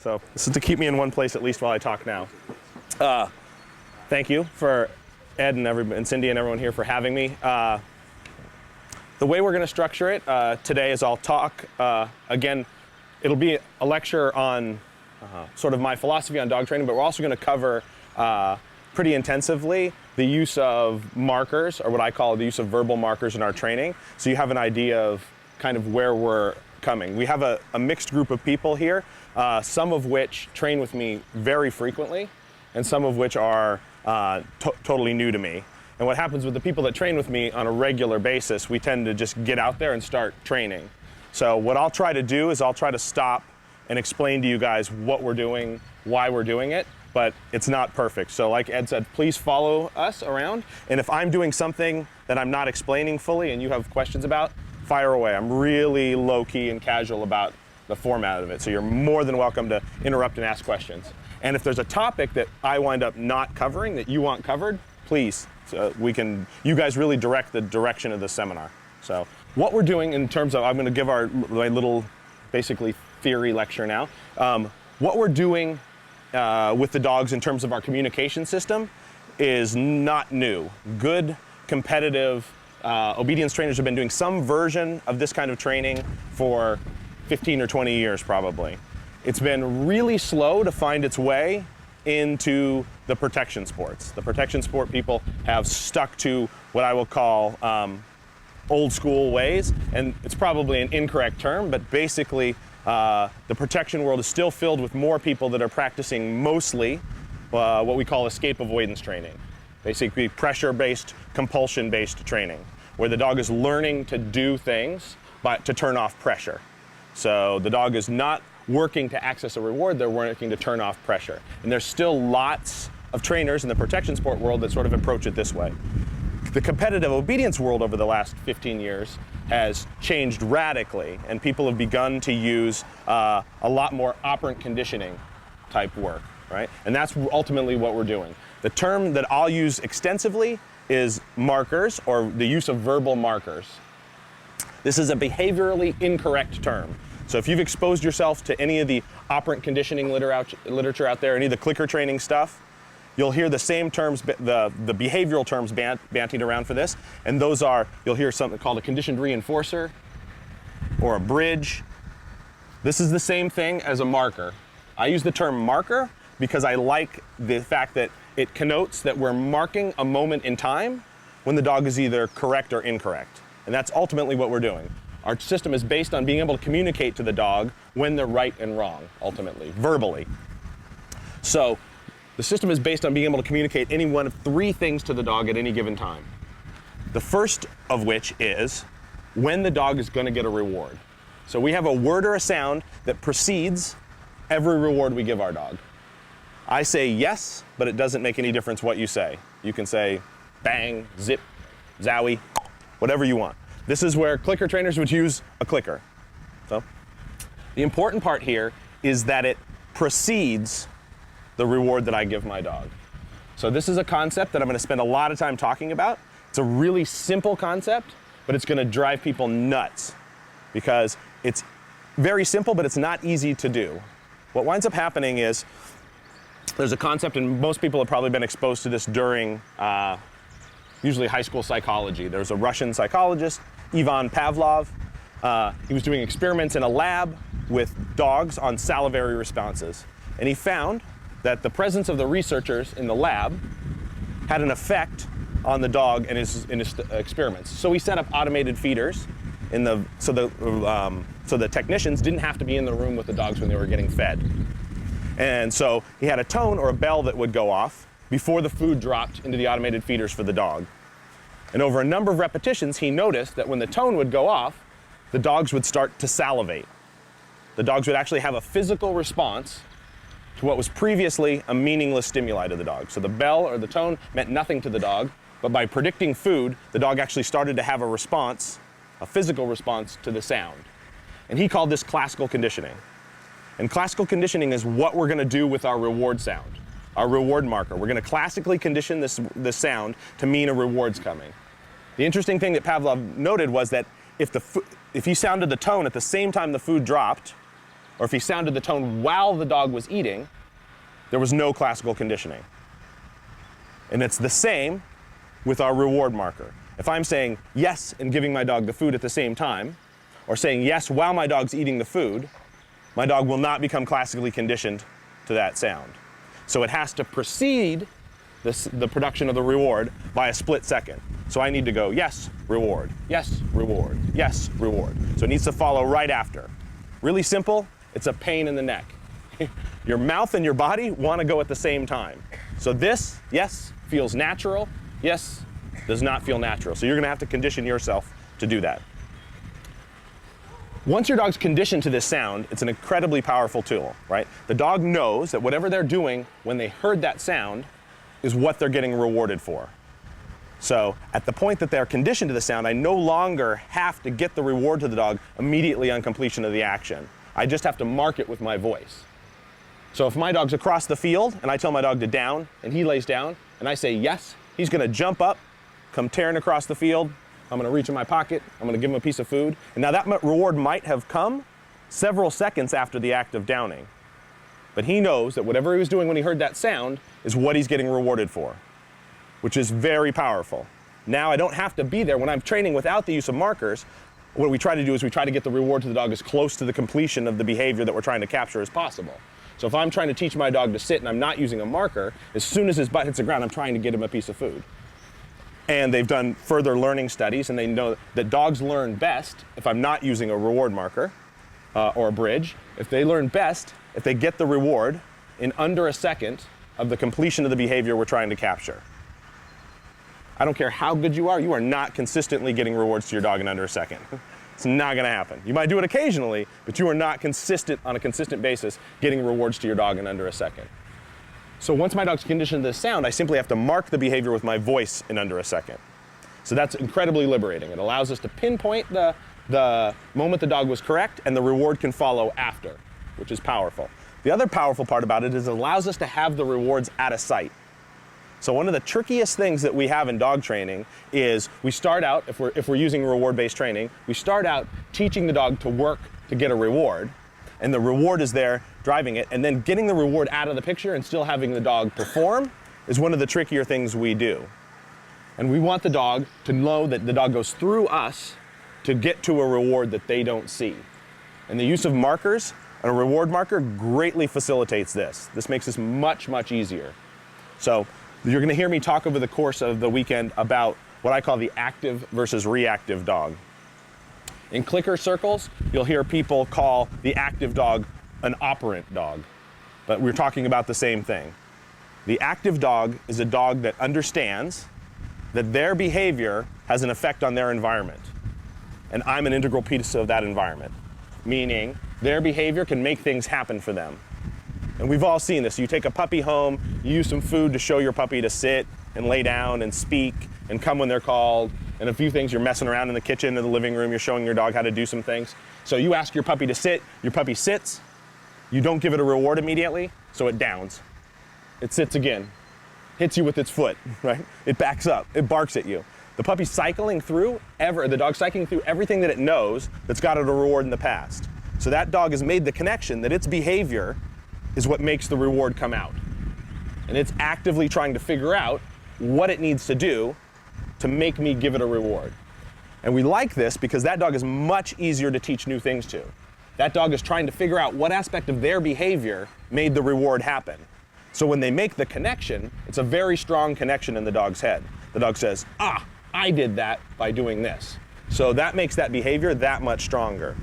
So this is to keep me in one place at least while I talk now. Thank you for Ed and Cindy and everyone here for having me. The way we're going to structure it today is I'll talk, again, it'll be a lecture on sort of my philosophy on dog training, but we're also going to cover pretty intensively the use of markers, or what I call the use of verbal markers in our training, so you have an idea of kind of where we're coming. We have a mixed group of people here, some of which train with me very frequently, and some of which are totally new to me. And what happens with the people that train with me on a regular basis, we tend to just get out there and start training. So what I'll try to do is I'll try to stop and explain to you guys what we're doing, why we're doing it, but it's not perfect. So like Ed said, please follow us around. And if I'm doing something that I'm not explaining fully and you have questions about, fire away. I'm really low-key and casual about the format of it. So you're more than welcome to interrupt and ask questions. And if there's a topic that I wind up not covering that you want covered, please, you guys really direct the direction of the seminar. So what we're doing in terms of, I'm going to give my little basically theory lecture now. What we're doing with the dogs in terms of our communication system is not new. Good, competitive obedience trainers have been doing some version of this kind of training for 15 or 20 years probably. It's been really slow to find its way into the protection sports. The protection sport people have stuck to what I will call old school ways, and it's probably an incorrect term, but basically the protection world is still filled with more people that are practicing mostly what we call escape avoidance training. Basically pressure-based, compulsion-based training, where the dog is learning to do things to turn off pressure. So the dog is not working to access a reward, they're working to turn off pressure. And there's still lots of trainers in the protection sport world that sort of approach it this way. The competitive obedience world over the last 15 years has changed radically, and people have begun to use a lot more operant conditioning type work, right? And that's ultimately what we're doing. The term that I'll use extensively is markers, or the use of verbal markers. This is a behaviorally incorrect term. So if you've exposed yourself to any of the operant conditioning literature out there, any of the clicker training stuff, you'll hear the same terms, the behavioral terms bantied around for this. And those are, you'll hear something called a conditioned reinforcer or a bridge. This is the same thing as a marker. I use the term marker because I like the fact that it connotes that we're marking a moment in time when the dog is either correct or incorrect. And that's ultimately what we're doing. Our system is based on being able to communicate to the dog when they're right and wrong, ultimately, verbally. So the system is based on being able to communicate any one of three things to the dog at any given time. The first of which is when the dog is going to get a reward. So we have a word or a sound that precedes every reward we give our dog. I say yes, but it doesn't make any difference what you say. You can say bang, zip, zowie, whatever you want. This is where clicker trainers would use a clicker. So the important part here is that it precedes the reward that I give my dog. So this is a concept that I'm going to spend a lot of time talking about. It's a really simple concept, but it's going to drive people nuts because it's very simple, but it's not easy to do. What winds up happening is there's a concept, and most people have probably been exposed to this during usually high school psychology. There's a Russian psychologist, Ivan Pavlov. He was doing experiments in a lab with dogs on salivary responses. And he found that the presence of the researchers in the lab had an effect on the dog in his experiments. So he set up automated feeders so the technicians didn't have to be in the room with the dogs when they were getting fed. And so he had a tone or a bell that would go off before the food dropped into the automated feeders for the dog. And over a number of repetitions, he noticed that when the tone would go off, the dogs would start to salivate. The dogs would actually have a physical response to what was previously a meaningless stimuli to the dog. So the bell or the tone meant nothing to the dog, but by predicting food, the dog actually started to have a response, a physical response to the sound. And he called this classical conditioning. And classical conditioning is what we're going to do with our reward sound, our reward marker. We're going to classically condition this sound to mean a reward's coming. The interesting thing that Pavlov noted was that if he sounded the tone at the same time the food dropped, or if he sounded the tone while the dog was eating, there was no classical conditioning. And it's the same with our reward marker. If I'm saying yes and giving my dog the food at the same time, or saying yes while my dog's eating the food, my dog will not become classically conditioned to that sound. So it has to precede the production of the reward by a split second. So I need to go yes, reward, yes, reward, yes, reward. So it needs to follow right after. Really simple, it's a pain in the neck. Your mouth and your body want to go at the same time. So this, yes, feels natural, yes, does not feel natural. So you're going to have to condition yourself to do that. Once your dog's conditioned to this sound, it's an incredibly powerful tool, right? The dog knows that whatever they're doing when they heard that sound is what they're getting rewarded for. So at the point that they're conditioned to the sound, I no longer have to get the reward to the dog immediately on completion of the action. I just have to mark it with my voice. So if my dog's across the field and I tell my dog to down and he lays down and I say yes, he's going to jump up, come tearing across the field. I'm going to reach in my pocket, I'm going to give him a piece of food. And now that reward might have come several seconds after the act of downing. But he knows that whatever he was doing when he heard that sound is what he's getting rewarded for, which is very powerful. Now I don't have to be there. When I'm training without the use of markers, what we try to do is we try to get the reward to the dog as close to the completion of the behavior that we're trying to capture as possible. So if I'm trying to teach my dog to sit and I'm not using a marker, as soon as his butt hits the ground, I'm trying to get him a piece of food. And they've done further learning studies, and they know that dogs learn best if I'm not using a reward marker or a bridge. If they learn best, if they get the reward in under a second of the completion of the behavior we're trying to capture. I don't care how good you are not consistently getting rewards to your dog in under a second. It's not going to happen. You might do it occasionally, but you are not consistent on a consistent basis getting rewards to your dog in under a second. So once my dog's conditioned to this sound, I simply have to mark the behavior with my voice in under a second. So that's incredibly liberating. It allows us to pinpoint the moment the dog was correct, and the reward can follow after, which is powerful. The other powerful part about it is it allows us to have the rewards out of sight. So one of the trickiest things that we have in dog training is we start out, if we're using reward-based training, we start out teaching the dog to work to get a reward, and the reward is there driving it, and then getting the reward out of the picture and still having the dog perform is one of the trickier things we do. And we want the dog to know that the dog goes through us to get to a reward that they don't see. And the use of markers, and a reward marker, greatly facilitates this. This makes this much, much easier. So you're going to hear me talk over the course of the weekend about what I call the active versus reactive dog. In clicker circles, you'll hear people call the active dog an operant dog, but we're talking about the same thing. The active dog is a dog that understands that their behavior has an effect on their environment, and I'm an integral piece of that environment, meaning their behavior can make things happen for them. And we've all seen this. You take a puppy home, you use some food to show your puppy to sit and lay down and speak and come when they're called, and a few things. You're messing around in the kitchen or the living room, you're showing your dog how to do some things. So you ask your puppy to sit, your puppy sits, you don't give it a reward immediately, so it downs. It sits again, hits you with its foot, right? It backs up, it barks at you. The puppy's cycling through, the dog's cycling through everything that it knows that's got it a reward in the past. So that dog has made the connection that its behavior is what makes the reward come out. And it's actively trying to figure out what it needs to do to make me give it a reward. And we like this because that dog is much easier to teach new things to. That dog is trying to figure out what aspect of their behavior made the reward happen. So when they make the connection, it's a very strong connection in the dog's head. The dog says, I did that by doing this. So that makes that behavior that much stronger.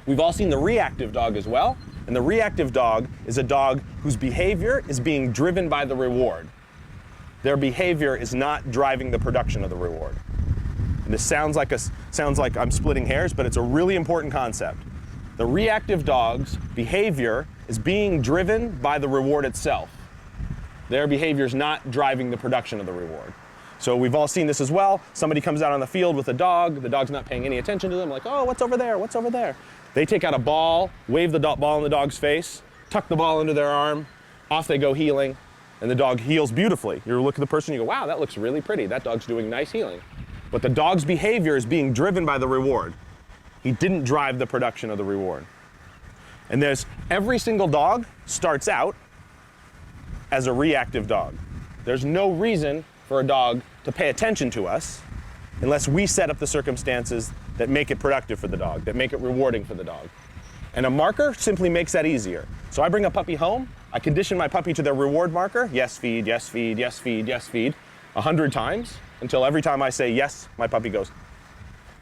We've all seen the reactive dog as well. And the reactive dog is a dog whose behavior is being driven by the reward. Their behavior is not driving the production of the reward. And this sounds like I'm splitting hairs, but it's a really important concept. The reactive dog's behavior is being driven by the reward itself. Their behavior is not driving the production of the reward. So we've all seen this as well. Somebody comes out on the field with a dog, the dog's not paying any attention to them, like, oh, what's over there, what's over there? They take out a ball, wave the ball in the dog's face, tuck the ball into their arm, off they go heeling, and the dog heals beautifully. You look at the person, you go, wow, that looks really pretty. That dog's doing nice healing. But the dog's behavior is being driven by the reward. He didn't drive the production of the reward. And every single dog starts out as a reactive dog. There's no reason for a dog to pay attention to us unless we set up the circumstances that make it productive for the dog, that make it rewarding for the dog. And a marker simply makes that easier. So I bring a puppy home, I condition my puppy to their reward marker, yes, feed, yes, feed, yes, feed, yes, feed, 100 times, until every time I say yes, my puppy goes,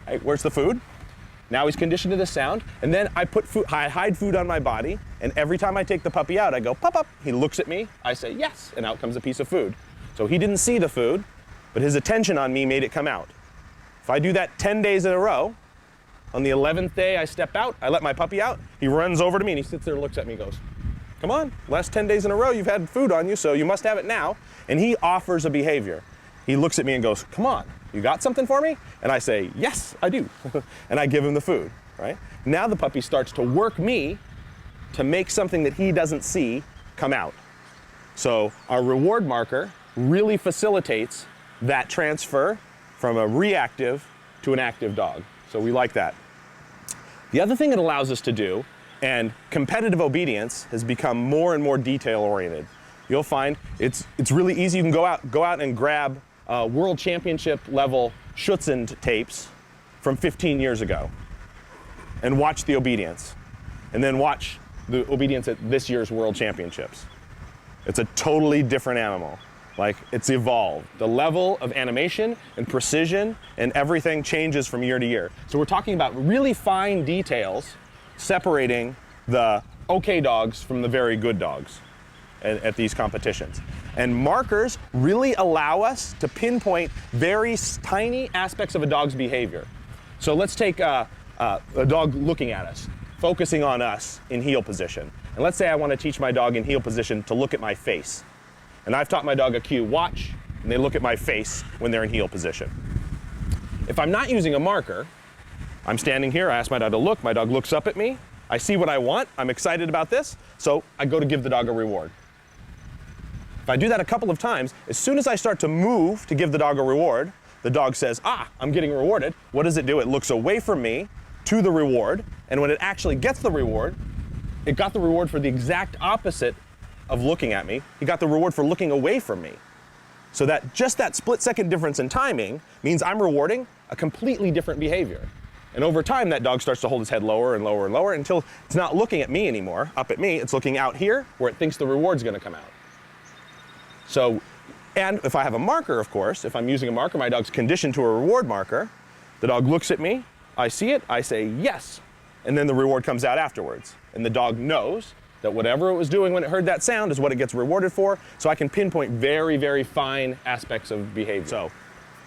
hey, where's the food? Now he's conditioned to this sound, and then I hide food on my body, and every time I take the puppy out, I go, pop, pop. He looks at me, I say yes, and out comes a piece of food. So he didn't see the food, but his attention on me made it come out. If I do that 10 days in a row, on the 11th day I step out, I let my puppy out, he runs over to me and he sits there and looks at me and goes, come on, last 10 days in a row you've had food on you, so you must have it now. And he offers a behavior. He looks at me and goes, come on, you got something for me? And I say, yes, I do. And I give him the food, right? Now the puppy starts to work me to make something that he doesn't see come out. So our reward marker really facilitates that transfer from a reactive to an active dog. So we like that. The other thing it allows us to do, and competitive obedience has become more and more detail oriented. You'll find it's really easy. You can go out and grab world championship level Schutzen tapes from 15 years ago and watch the obedience, and then watch the obedience at this year's world championships. It's a totally different animal. Like, it's evolved. The level of animation and precision and everything changes from year to year. So we're talking about really fine details separating the okay dogs from the very good dogs at these competitions. And markers really allow us to pinpoint very tiny aspects of a dog's behavior. So let's take a dog looking at us, focusing on us in heel position. And let's say I want to teach my dog in heel position to look at my face. And I've taught my dog a cue, watch, and they look at my face when they're in heel position. If I'm not using a marker, I'm standing here, I ask my dog to look, my dog looks up at me, I see what I want, I'm excited about this, so I go to give the dog a reward. If I do that a couple of times, as soon as I start to move to give the dog a reward, the dog says, I'm getting rewarded. What does it do? It looks away from me to the reward, and when it actually gets the reward, it got the reward for the exact opposite of looking at me. He got the reward for looking away from me. So that just that split-second difference in timing means I'm rewarding a completely different behavior. And over time, that dog starts to hold his head lower and lower and lower until it's not looking at me anymore, up at me, it's looking out here where it thinks the reward's gonna come out. So, and if I have a marker, of course, if I'm using a marker, my dog's conditioned to a reward marker, the dog looks at me, I see it, I say yes, and then the reward comes out afterwards. And the dog knows that whatever it was doing when it heard that sound is what it gets rewarded for, so I can pinpoint very, very fine aspects of behavior. So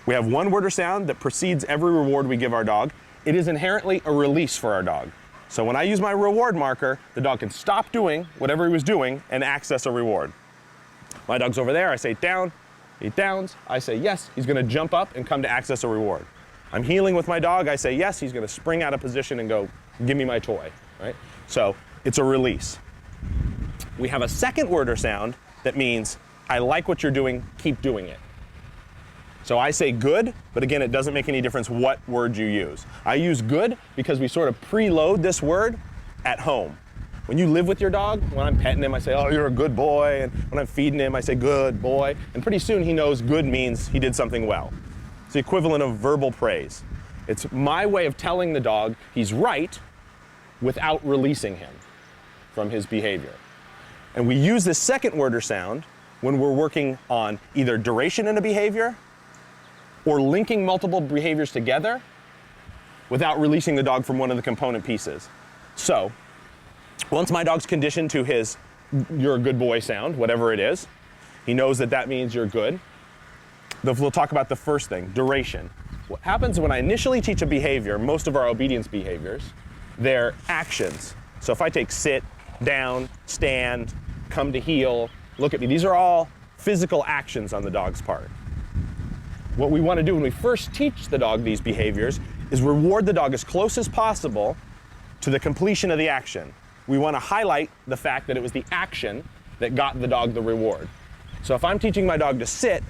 we have one word or sound that precedes every reward we give our dog. It is inherently a release for our dog. So when I use my reward marker, the dog can stop doing whatever he was doing and access a reward. My dog's over there, I say down, he downs, I say yes, he's gonna jump up and come to access a reward. I'm heeling with my dog, I say yes, he's gonna spring out of position and go, give me my toy, right? So it's a release. We have a second word or sound that means, I like what you're doing, keep doing it. So I say good, but again, it doesn't make any difference what word you use. I use good because we sort of preload this word at home. When you live with your dog, when I'm petting him, I say, oh, you're a good boy. And when I'm feeding him, I say, good boy. And pretty soon he knows good means he did something well. It's the equivalent of verbal praise. It's my way of telling the dog he's right without releasing him from his behavior. And we use this second word or sound when we're working on either duration in a behavior or linking multiple behaviors together without releasing the dog from one of the component pieces. So, once my dog's conditioned to his you're a good boy sound, whatever it is, he knows that that means you're good. We'll talk about the first thing, duration. What happens when I initially teach a behavior, most of our obedience behaviors, they're actions. So if I take sit, down, stand, come to heel, look at me, these are all physical actions on the dog's part. What we want to do when we first teach the dog these behaviors is reward the dog as close as possible to the completion of the action. We want to highlight the fact that it was the action that got the dog the reward. So if I'm teaching my dog to sit,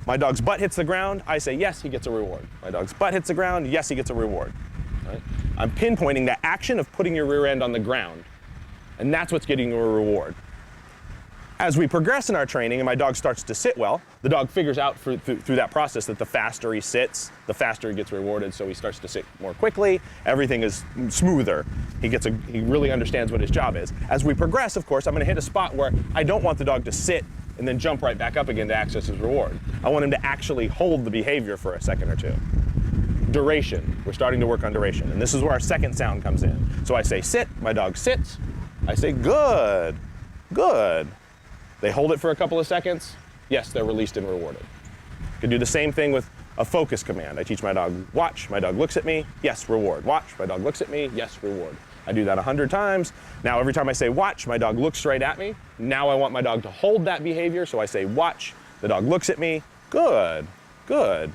my dog's butt hits the ground, I say yes, he gets a reward. My dog's butt hits the ground, yes, he gets a reward. Right? I'm pinpointing that action of putting your rear end on the ground. And that's what's getting you a reward. As we progress in our training and my dog starts to sit well, the dog figures out through that process that the faster he sits, the faster he gets rewarded, so he starts to sit more quickly, everything is smoother. He really understands what his job is. As we progress, of course, I'm gonna hit a spot where I don't want the dog to sit and then jump right back up again to access his reward. I want him to actually hold the behavior for a second or two. Duration, we're starting to work on duration, and this is where our second sound comes in. So I say sit, my dog sits, I say good, good. They hold it for a couple of seconds, yes, they're released and rewarded. Could do the same thing with a focus command. I teach my dog, watch, my dog looks at me, yes, reward. Watch, my dog looks at me, yes, reward. I do that 100 times. Now every time I say watch, my dog looks straight at me. Now I want my dog to hold that behavior, so I say watch, the dog looks at me, good, good.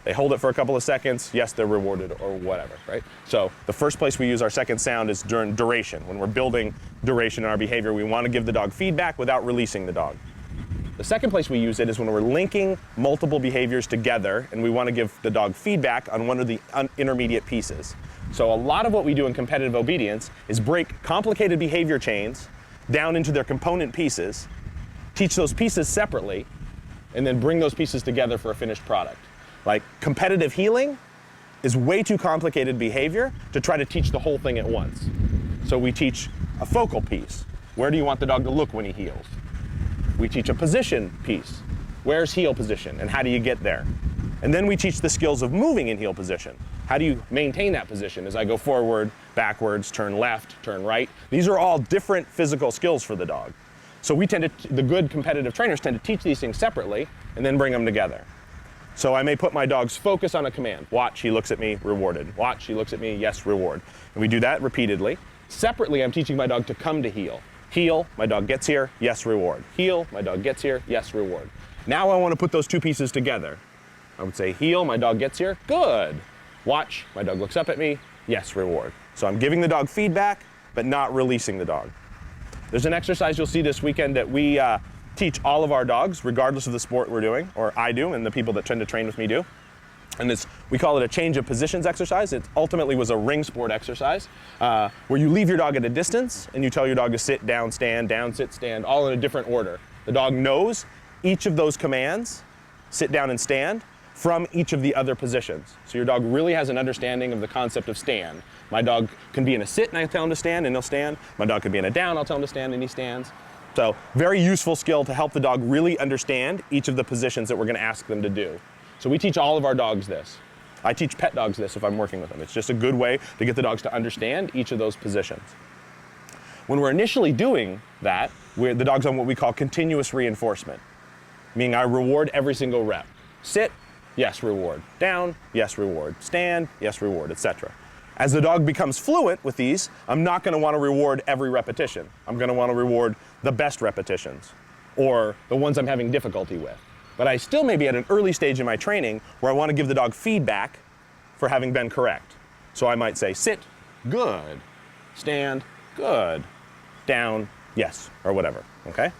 They hold it for a couple of seconds, yes, they're rewarded or whatever, right? So the first place we use our second sound is during duration. When we're building duration in our behavior, we want to give the dog feedback without releasing the dog. The second place we use it is when we're linking multiple behaviors together and we want to give the dog feedback on one of the intermediate pieces. So a lot of what we do in competitive obedience is break complicated behavior chains down into their component pieces, teach those pieces separately, and then bring those pieces together for a finished product. Like competitive heeling is way too complicated behavior to try to teach the whole thing at once. So we teach a focal piece. Where do you want the dog to look when he heels? We teach a position piece. Where's heel position and how do you get there? And then we teach the skills of moving in heel position. How do you maintain that position as I go forward, backwards, turn left, turn right? These are all different physical skills for the dog. So the good competitive trainers tend to teach these things separately and then bring them together. So I may put my dog's focus on a command. Watch, he looks at me, rewarded. Watch, he looks at me, yes, reward. And we do that repeatedly. Separately, I'm teaching my dog to come to heel. Heel, my dog gets here, yes, reward. Heel, my dog gets here, yes, reward. Now I want to put those two pieces together. I would say heel, my dog gets here, good. Watch, my dog looks up at me, yes, reward. So I'm giving the dog feedback, but not releasing the dog. There's an exercise you'll see this weekend that we teach all of our dogs, regardless of the sport we're doing, or I do, and the people that tend to train with me do. And we call it a change of positions exercise. It ultimately was a ring sport exercise, where you leave your dog at a distance and you tell your dog to sit, down, sit, stand, all in a different order. The dog knows each of those commands, sit down and stand, from each of the other positions. So your dog really has an understanding of the concept of stand. My dog can be in a sit and I tell him to stand and he'll stand. My dog could be in a down, I'll tell him to stand and he stands. So very useful skill to help the dog really understand each of the positions that we're going to ask them to do. So we teach all of our dogs this. I teach pet dogs this if I'm working with them. It's just a good way to get the dogs to understand each of those positions. When we're initially doing that, the dog's on what we call continuous reinforcement, meaning I reward every single rep. Sit, yes, reward. Down, yes, reward. Stand, yes, reward, etc. As the dog becomes fluent with these, I'm not going to want to reward every repetition. I'm going to want to reward the best repetitions or the ones I'm having difficulty with. But I still may be at an early stage in my training where I want to give the dog feedback for having been correct. So I might say, sit, good. Stand, good. Down, yes, or whatever, okay?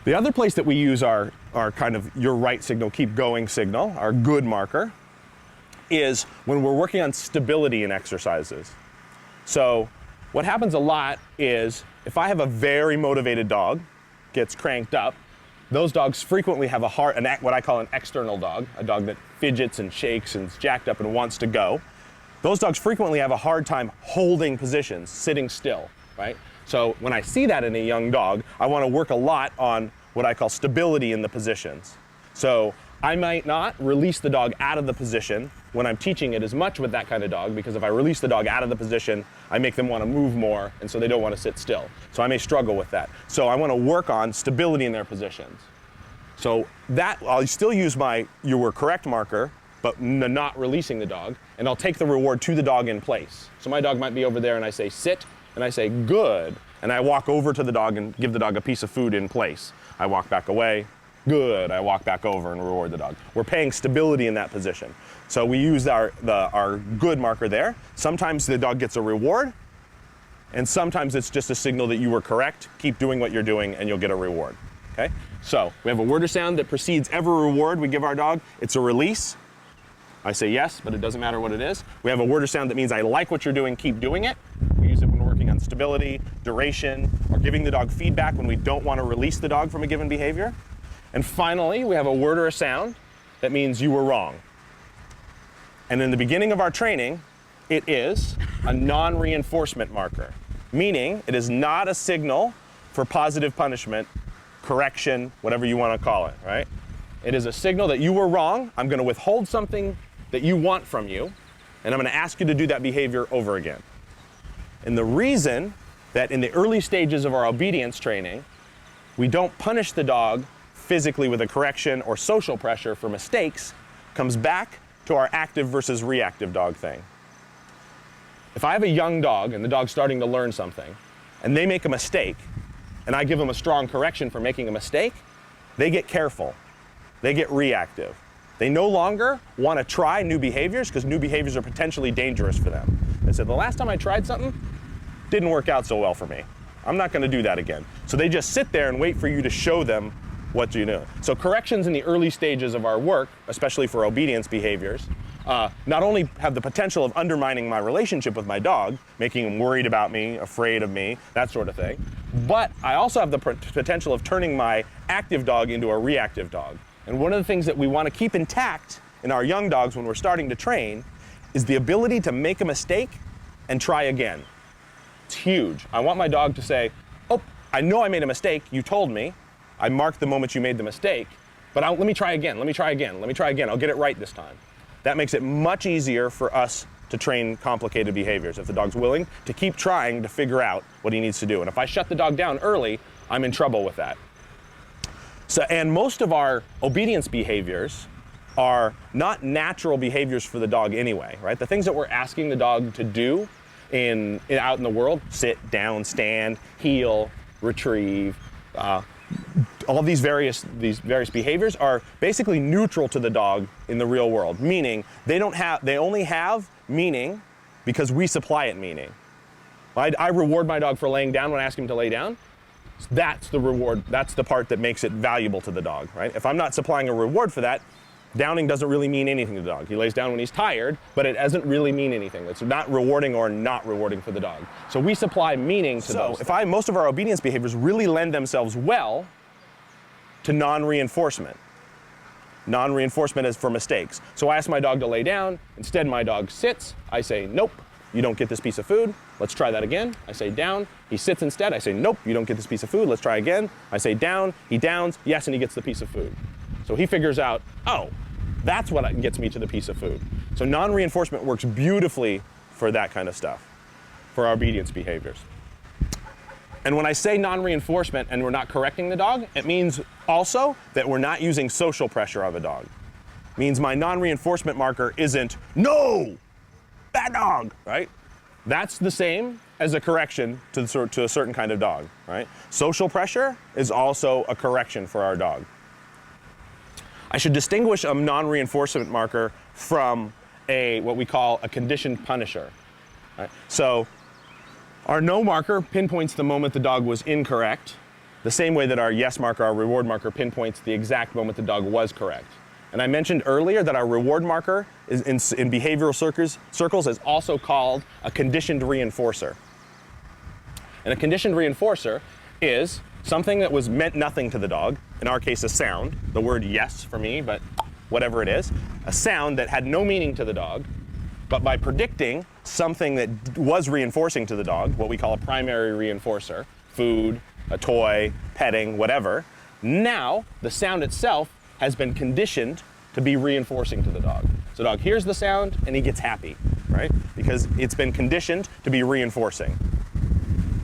The other place that we use our kind of your right signal, keep going signal, our good marker, is when we're working on stability in exercises. So what happens a lot is if I have a very motivated dog, gets cranked up, those dogs frequently have what I call an external dog, a dog that fidgets and shakes and is jacked up and wants to go. Those dogs frequently have a hard time holding positions, sitting still, right? So when I see that in a young dog, I want to work a lot on what I call stability in the positions. So I might not release the dog out of the position when I'm teaching it as much with that kind of dog, because if I release the dog out of the position, I make them want to move more, and so they don't want to sit still. So I may struggle with that. So I want to work on stability in their positions. So that, I'll still use my you were correct marker, but not releasing the dog, and I'll take the reward to the dog in place. So my dog might be over there and I say sit, and I say good, and I walk over to the dog and give the dog a piece of food in place. I walk back away, good, I walk back over and reward the dog. We're paying stability in that position. So we use our good marker there. Sometimes the dog gets a reward, and sometimes it's just a signal that you were correct, keep doing what you're doing and you'll get a reward, okay? So we have a word or sound that precedes every reward we give our dog. It's a release. I say yes, but it doesn't matter what it is. We have a word or sound that means I like what you're doing, keep doing it. We use it when we're working on stability, duration, or giving the dog feedback when we don't want to release the dog from a given behavior. And finally, we have a word or a sound that means you were wrong. And in the beginning of our training, it is a non-reinforcement marker, meaning it is not a signal for positive punishment, correction, whatever you want to call it, right? It is a signal that you were wrong. I'm going to withhold something that you want from you, and I'm going to ask you to do that behavior over again. And the reason that in the early stages of our obedience training, we don't punish the dog physically with a correction or social pressure for mistakes comes back to our active versus reactive dog thing. If I have a young dog and the dog's starting to learn something, and they make a mistake, and I give them a strong correction for making a mistake, they get careful. They get reactive. They no longer want to try new behaviors because new behaviors are potentially dangerous for them. They said, the last time I tried something, didn't work out so well for me. I'm not going to do that again. So they just sit there and wait for you to show them what you know. So corrections in the early stages of our work, especially for obedience behaviors, not only have the potential of undermining my relationship with my dog, making him worried about me, afraid of me, that sort of thing, but I also have the potential of turning my active dog into a reactive dog. And one of the things that we want to keep intact in our young dogs when we're starting to train is the ability to make a mistake and try again. It's huge. I want my dog to say, oh, I know I made a mistake, you told me, I marked the moment you made the mistake, but let me try again, let me try again, let me try again, I'll get it right this time. That makes it much easier for us to train complicated behaviors if the dog's willing to keep trying to figure out what he needs to do. And if I shut the dog down early, I'm in trouble with that. So, and most of our obedience behaviors are not natural behaviors for the dog anyway, right? The things that we're asking the dog to do out in the world, sit, down, stand, heel, retrieve, all these various behaviors are basically neutral to the dog in the real world, meaning they only have meaning because we supply it meaning. I reward my dog for laying down when I ask him to lay down. That's the reward, that's the part that makes it valuable to the dog, right? If I'm not supplying a reward for that, downing doesn't really mean anything to the dog. He lays down when he's tired, but it doesn't really mean anything. It's not rewarding or not rewarding for the dog. So we supply meaning to those. So most of our obedience behaviors really lend themselves well to non-reinforcement. Non-reinforcement is for mistakes. So I ask my dog to lay down. Instead, my dog sits. I say, nope, you don't get this piece of food. Let's try that again. I say down. He sits instead. I say, nope, you don't get this piece of food. Let's try again. I say down. He downs. Yes, and he gets the piece of food. So he figures out, oh, that's what gets me to the piece of food. So non-reinforcement works beautifully for that kind of stuff, for our obedience behaviors. And when I say non-reinforcement and we're not correcting the dog, it means also that we're not using social pressure on the dog. It means my non-reinforcement marker isn't, no, bad dog, right? That's the same as a correction to a certain kind of dog, right? Social pressure is also a correction for our dog. I should distinguish a non-reinforcement marker from what we call a conditioned punisher. Right? So our no marker pinpoints the moment the dog was incorrect, the same way that our yes marker, our reward marker, pinpoints the exact moment the dog was correct. And I mentioned earlier that our reward marker is in behavioral circles is also called a conditioned reinforcer. And a conditioned reinforcer is something that was meant nothing to the dog, in our case a sound, the word yes for me, but whatever it is, a sound that had no meaning to the dog, but by predicting something that was reinforcing to the dog, what we call a primary reinforcer, food, a toy, petting, whatever, now the sound itself has been conditioned to be reinforcing to the dog. So the dog hears the sound and he gets happy, right? Because it's been conditioned to be reinforcing.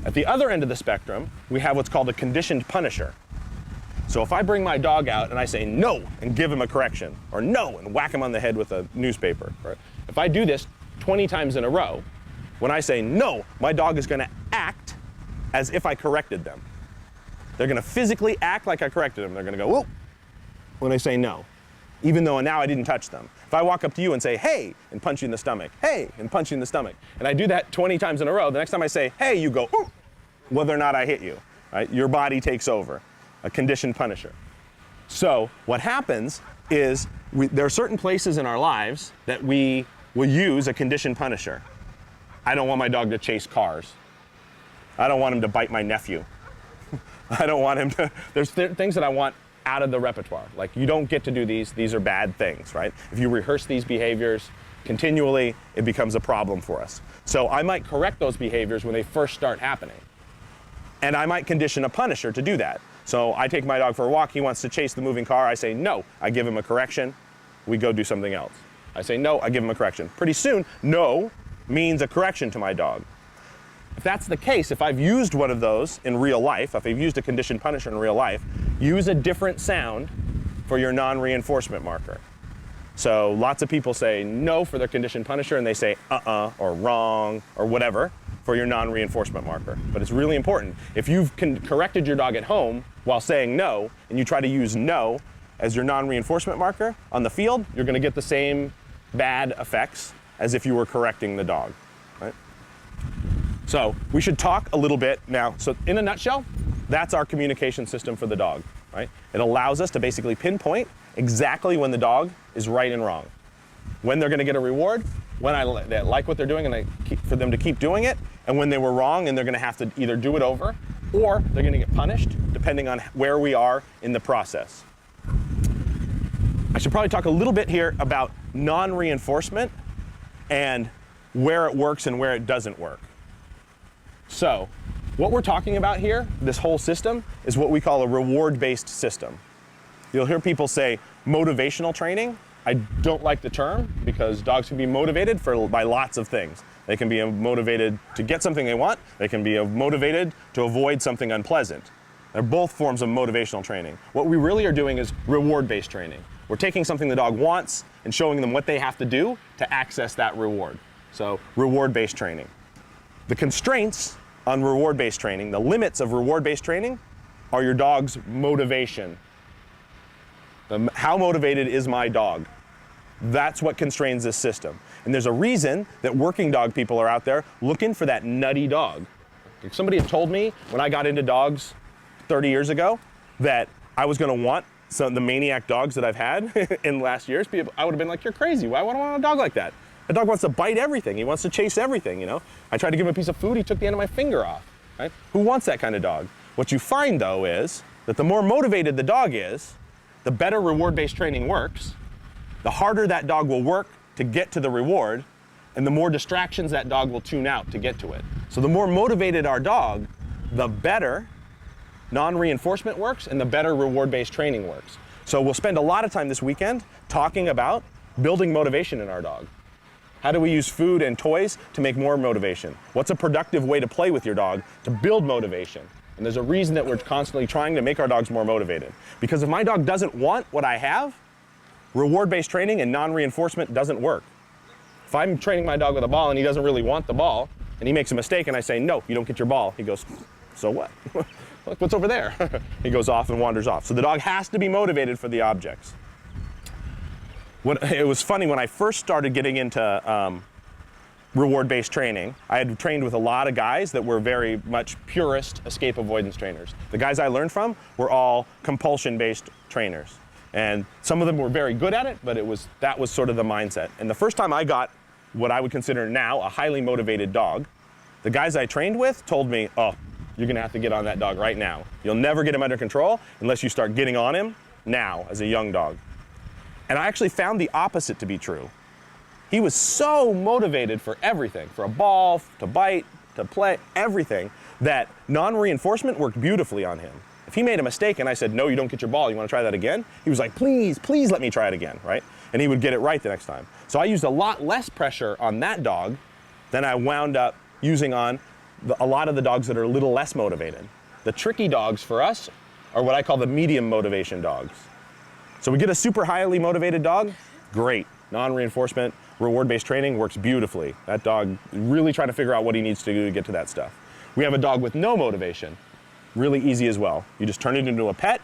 At the other end of the spectrum, we have what's called a conditioned punisher. So if I bring my dog out and I say no and give him a correction, or no and whack him on the head with a newspaper, right? If I do this 20 times in a row, when I say no, my dog is going to act as if I corrected them. They're going to physically act like I corrected them. They're going to go, whoa, when I say no, even though now I didn't touch them. If I walk up to you and say, hey, and punch you in the stomach, hey, and punch you in the stomach, and I do that 20 times in a row, the next time I say, hey, you go, ooh, whether or not I hit you, right? Your body takes over, a conditioned punisher. So what happens is there are certain places in our lives that we will use a conditioned punisher. I don't want my dog to chase cars. I don't want him to bite my nephew. I don't want him to, there's things that I want out of the repertoire. Like, you don't get to do these are bad things, right? If you rehearse these behaviors continually, it becomes a problem for us. So I might correct those behaviors when they first start happening. And I might condition a punisher to do that. So I take my dog for a walk, he wants to chase the moving car, I say no, I give him a correction, we go do something else. I say no, I give him a correction. Pretty soon, no means a correction to my dog. If that's the case, if I've used one of those in real life, if I've used a conditioned punisher in real life, use a different sound for your non-reinforcement marker. So lots of people say no for their conditioned punisher, and they say or wrong or whatever for your non-reinforcement marker. But it's really important. If you've corrected your dog at home while saying no, and you try to use no as your non-reinforcement marker on the field, you're going to get the same bad effects as if you were correcting the dog, right? So we should talk a little bit now. So in a nutshell, that's our communication system for the dog, right? It allows us to basically pinpoint exactly when the dog is right and wrong, when they're going to get a reward, when they like what they're doing and for them to keep doing it, and when they were wrong and they're going to have to either do it over or they're going to get punished, depending on where we are in the process. I should probably talk a little bit here about non-reinforcement and where it works and where it doesn't work. So what we're talking about here, this whole system, is what we call a reward-based system. You'll hear people say motivational training. I don't like the term because dogs can be motivated by lots of things. They can be motivated to get something they want. They can be motivated to avoid something unpleasant. They're both forms of motivational training. What we really are doing is reward-based training. We're taking something the dog wants and showing them what they have to do to access that reward. So reward-based training. The constraints on reward-based training, the limits of reward-based training, are your dog's motivation. How motivated is my dog? That's what constrains this system. And there's a reason that working dog people are out there looking for that nutty dog. If somebody had told me when I got into dogs 30 years ago that I was going to want some of the maniac dogs that I've had in last years, I would have been like, you're crazy. Why would I want a dog like that? A dog wants to bite everything. He wants to chase everything, you know? I tried to give him a piece of food, he took the end of my finger off, right? Who wants that kind of dog? What you find, though, is that the more motivated the dog is, the better reward-based training works, the harder that dog will work to get to the reward, and the more distractions that dog will tune out to get to it. So the more motivated our dog, the better non-reinforcement works and the better reward-based training works. So we'll spend a lot of time this weekend talking about building motivation in our dog. How do we use food and toys to make more motivation? What's a productive way to play with your dog to build motivation? And there's a reason that we're constantly trying to make our dogs more motivated. Because if my dog doesn't want what I have, reward-based training and non-reinforcement doesn't work. If I'm training my dog with a ball and he doesn't really want the ball, and he makes a mistake and I say, no, you don't get your ball, he goes, so what? Look, what's over there? He goes off and wanders off. So the dog has to be motivated for the objects. It was funny when I first started getting into reward-based training, I had trained with a lot of guys that were very much purist escape avoidance trainers. The guys I learned from were all compulsion-based trainers. And some of them were very good at it, but that was sort of the mindset. And the first time I got what I would consider now a highly motivated dog, the guys I trained with told me, oh, you're gonna have to get on that dog right now. You'll never get him under control unless you start getting on him now as a young dog. And I actually found the opposite to be true. He was so motivated for everything, for a ball, to bite, to play, everything, that non-reinforcement worked beautifully on him. If he made a mistake and I said, no, you don't get your ball, you want to try that again? He was like, please, please let me try it again, right? And he would get it right the next time. So I used a lot less pressure on that dog than I wound up using on a lot of the dogs that are a little less motivated. The tricky dogs for us are what I call the medium motivation dogs. So we get a super highly motivated dog, great. Non-reinforcement, reward-based training works beautifully. That dog really trying to figure out what he needs to do to get to that stuff. We have a dog with no motivation, really easy as well. You just turn it into a pet.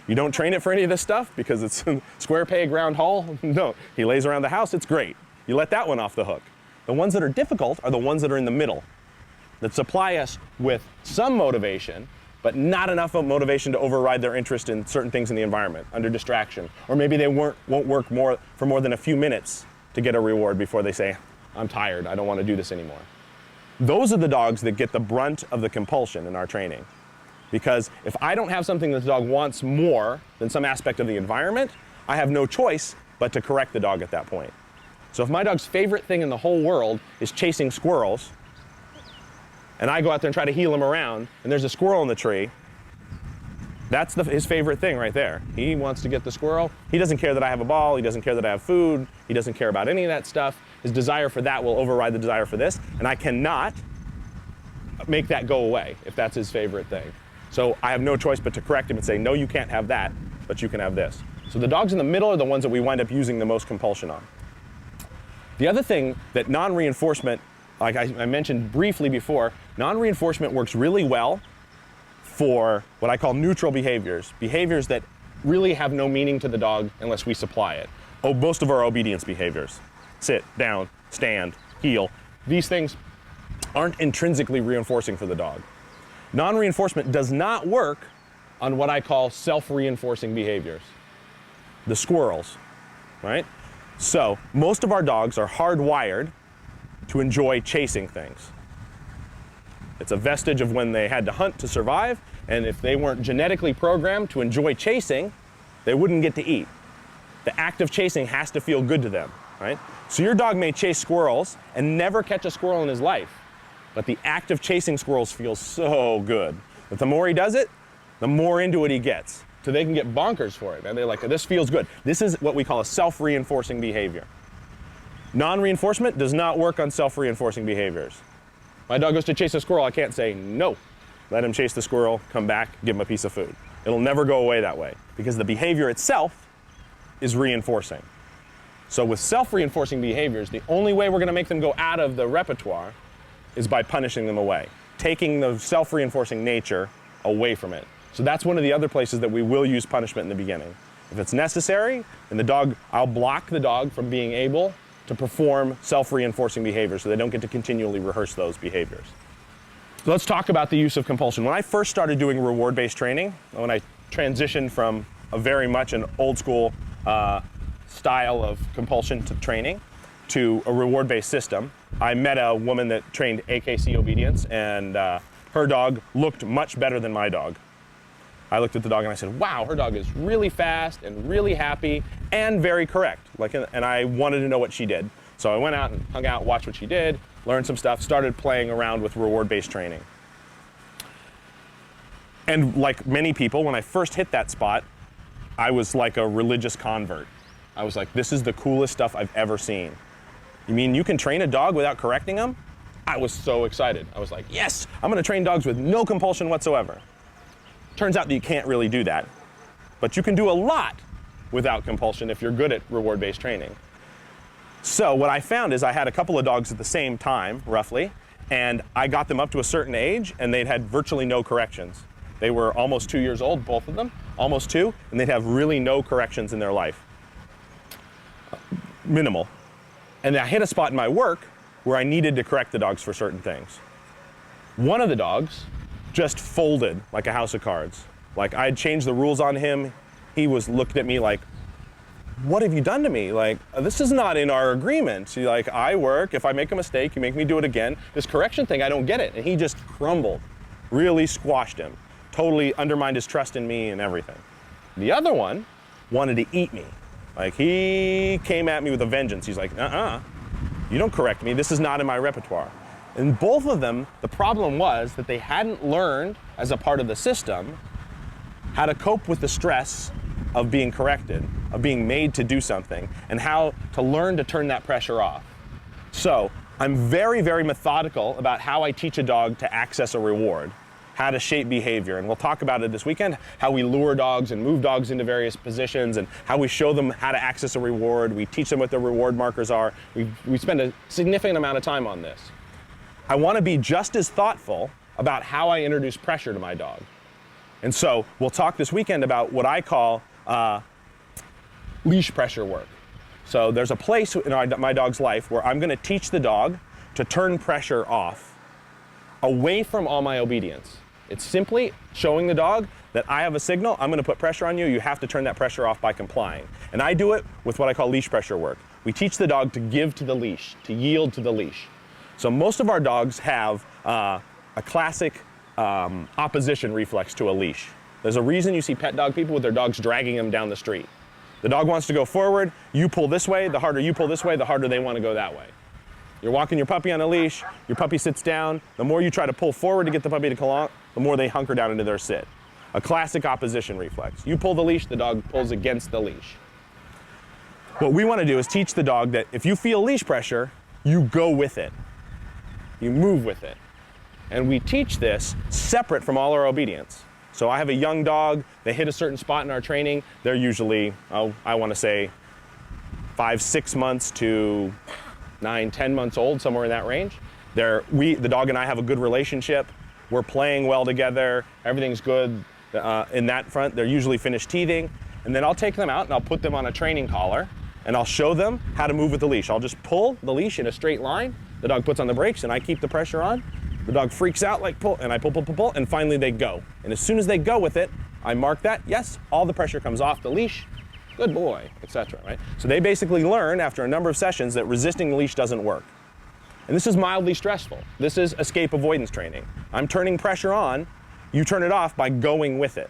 You don't train it for any of this stuff because it's square peg, round hole. No, he lays around the house, it's great. You let that one off the hook. The ones that are difficult are the ones that are in the middle, that supply us with some motivation, but not enough of motivation to override their interest in certain things in the environment, under distraction. Or maybe they won't work for more than a few minutes to get a reward before they say, I'm tired, I don't want to do this anymore. Those are the dogs that get the brunt of the compulsion in our training. Because if I don't have something that the dog wants more than some aspect of the environment, I have no choice but to correct the dog at that point. So if my dog's favorite thing in the whole world is chasing squirrels, and I go out there and try to heel him around, and there's a squirrel in the tree, that's his favorite thing right there. He wants to get the squirrel. He doesn't care that I have a ball. He doesn't care that I have food. He doesn't care about any of that stuff. His desire for that will override the desire for this, and I cannot make that go away if that's his favorite thing. So I have no choice but to correct him and say, no, you can't have that, but you can have this. So the dogs in the middle are the ones that we wind up using the most compulsion on. The other thing that non-reinforcement, like I mentioned briefly before, non-reinforcement works really well for what I call neutral behaviors, behaviors that really have no meaning to the dog unless we supply it. Oh, most of our obedience behaviors, sit, down, stand, heel, these things aren't intrinsically reinforcing for the dog. Non-reinforcement does not work on what I call self-reinforcing behaviors. The squirrels, right? So most of our dogs are hardwired to enjoy chasing things. It's a vestige of when they had to hunt to survive, and if they weren't genetically programmed to enjoy chasing, they wouldn't get to eat. The act of chasing has to feel good to them, right? So your dog may chase squirrels and never catch a squirrel in his life, but the act of chasing squirrels feels so good that the more he does it, the more into it he gets. So they can get bonkers for it, and they're like, this feels good. This is what we call a self-reinforcing behavior. Non-reinforcement does not work on self-reinforcing behaviors. My dog goes to chase a squirrel, I can't say no. Let him chase the squirrel, come back, give him a piece of food. It'll never go away that way because the behavior itself is reinforcing. So with self-reinforcing behaviors, the only way we're going to make them go out of the repertoire is by punishing them away, taking the self-reinforcing nature away from it. So that's one of the other places that we will use punishment in the beginning. If it's necessary, and I'll block the dog from being able to perform self-reinforcing behaviors so they don't get to continually rehearse those behaviors. So let's talk about the use of compulsion. When I first started doing reward-based training, when I transitioned from a very much an old school style of compulsion to training to a reward-based system, I met a woman that trained AKC obedience, and her dog looked much better than my dog. I looked at the dog and I said, wow, her dog is really fast and really happy and very correct. And I wanted to know what she did. So I went out and hung out, watched what she did, learned some stuff, started playing around with reward-based training. And like many people, when I first hit that spot, I was like a religious convert. I was like, this is the coolest stuff I've ever seen. You mean you can train a dog without correcting him? I was so excited. I was like, yes, I'm gonna train dogs with no compulsion whatsoever. Turns out that you can't really do that, but you can do a lot without compulsion if you're good at reward-based training. So what I found is I had a couple of dogs at the same time, roughly, and I got them up to a certain age and they'd had virtually no corrections. They were almost 2 years old, both of them, almost 2, and they'd have really no corrections in their life. Minimal. And I hit a spot in my work where I needed to correct the dogs for certain things. One of the dogs just folded like a house of cards. Like I'd changed the rules on him. He was looking at me like, what have you done to me? Like, this is not in our agreement. Like, I work, if I make a mistake, you make me do it again. This correction thing, I don't get it. And he just crumbled, really squashed him, totally undermined his trust in me and everything. The other one wanted to eat me. Like, he came at me with a vengeance. He's like, you don't correct me. This is not in my repertoire. And both of them, the problem was that they hadn't learned, as a part of the system, how to cope with the stress of being corrected, of being made to do something, and how to learn to turn that pressure off. So I'm very, very methodical about how I teach a dog to access a reward, how to shape behavior. And we'll talk about it this weekend, how we lure dogs and move dogs into various positions and how we show them how to access a reward. We teach them what their reward markers are. We spend a significant amount of time on this. I want to be just as thoughtful about how I introduce pressure to my dog. And so we'll talk this weekend about what I call leash pressure work. So there's a place in my dog's life where I'm going to teach the dog to turn pressure off, away from all my obedience. It's simply showing the dog that I have a signal, I'm going to put pressure on you, you have to turn that pressure off by complying. And I do it with what I call leash pressure work. We teach the dog to give to the leash, to yield to the leash. So most of our dogs have a classic opposition reflex to a leash. There's a reason you see pet dog people with their dogs dragging them down the street. The dog wants to go forward, you pull this way, the harder you pull this way, the harder they want to go that way. You're walking your puppy on a leash, your puppy sits down, the more you try to pull forward to get the puppy to come along, the more they hunker down into their sit. A classic opposition reflex. You pull the leash, the dog pulls against the leash. What we want to do is teach the dog that if you feel leash pressure, you go with it. You move with it. And we teach this separate from all our obedience. So I have a young dog, they hit a certain spot in our training, they're usually, I want to say 5, 6 months to 9, 10 months old, somewhere in that range. The dog and I have a good relationship. We're playing well together. Everything's good in that front. They're usually finished teething. And then I'll take them out and I'll put them on a training collar and I'll show them how to move with the leash. I'll just pull the leash in a straight line. The dog puts on the brakes and I keep the pressure on. The dog freaks out like pull, and I pull, pull, pull, pull, and finally they go. And as soon as they go with it, I mark that. Yes, all the pressure comes off the leash. Good boy, etc. Right? So they basically learn after a number of sessions that resisting the leash doesn't work. And this is mildly stressful. This is escape avoidance training. I'm turning pressure on, you turn it off by going with it.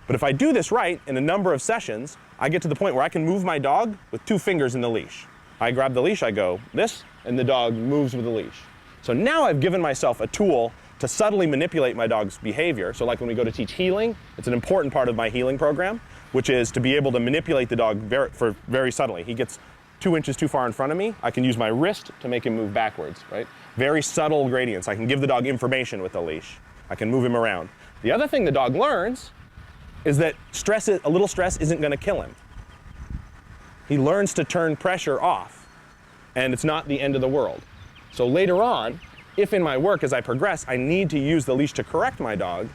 But if I do this right in a number of sessions, I get to the point where I can move my dog with 2 fingers in the leash. I grab the leash, I go this, and the dog moves with the leash. So now I've given myself a tool to subtly manipulate my dog's behavior. So like when we go to teach heeling, it's an important part of my heeling program, which is to be able to manipulate the dog very subtly. He gets 2 inches too far in front of me, I can use my wrist to make him move backwards, right? Very subtle gradients. I can give the dog information with the leash. I can move him around. The other thing the dog learns is that a little stress isn't going to kill him. He learns to turn pressure off, and it's not the end of the world. So later on, if in my work as I progress, I need to use the leash to correct my dog,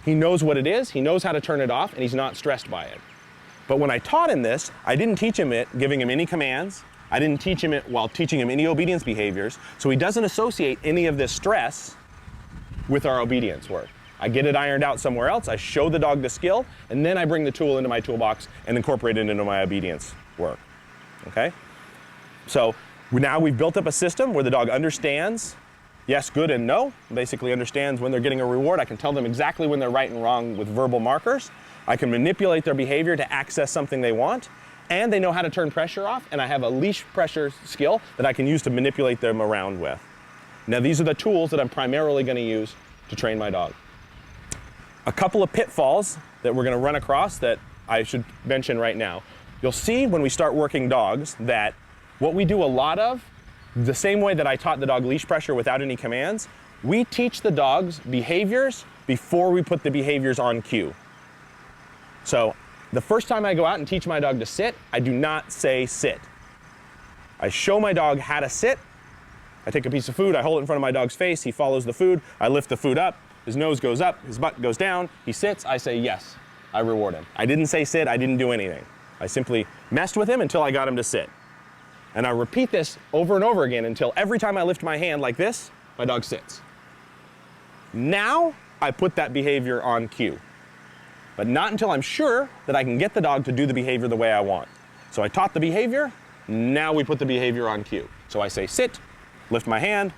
he knows what it is, he knows how to turn it off, and he's not stressed by it. But when I taught him this, I didn't teach him it giving him any commands. I didn't teach him it while teaching him any obedience behaviors. So he doesn't associate any of this stress with our obedience work. I get it ironed out somewhere else, I show the dog the skill, and then I bring the tool into my toolbox and incorporate it into my obedience work, okay? So now we've built up a system where the dog understands yes, good, and no. Basically understands when they're getting a reward. I can tell them exactly when they're right and wrong with verbal markers. I can manipulate their behavior to access something they want, and they know how to turn pressure off, and I have a leash pressure skill that I can use to manipulate them around with. Now these are the tools that I'm primarily going to use to train my dog. A couple of pitfalls that we're going to run across that I should mention right now. You'll see when we start working dogs that what we do a lot of, the same way that I taught the dog leash pressure without any commands, we teach the dogs behaviors before we put the behaviors on cue. So the first time I go out and teach my dog to sit, I do not say sit. I show my dog how to sit. I take a piece of food, I hold it in front of my dog's face, he follows the food, I lift the food up, his nose goes up, his butt goes down, he sits, I say yes, I reward him. I didn't say sit, I didn't do anything. I simply messed with him until I got him to sit. And I repeat this over and over again until every time I lift my hand like this, my dog sits. Now I put that behavior on cue, but not until I'm sure that I can get the dog to do the behavior the way I want. So I taught the behavior, now we put the behavior on cue. So I say sit, lift my hand,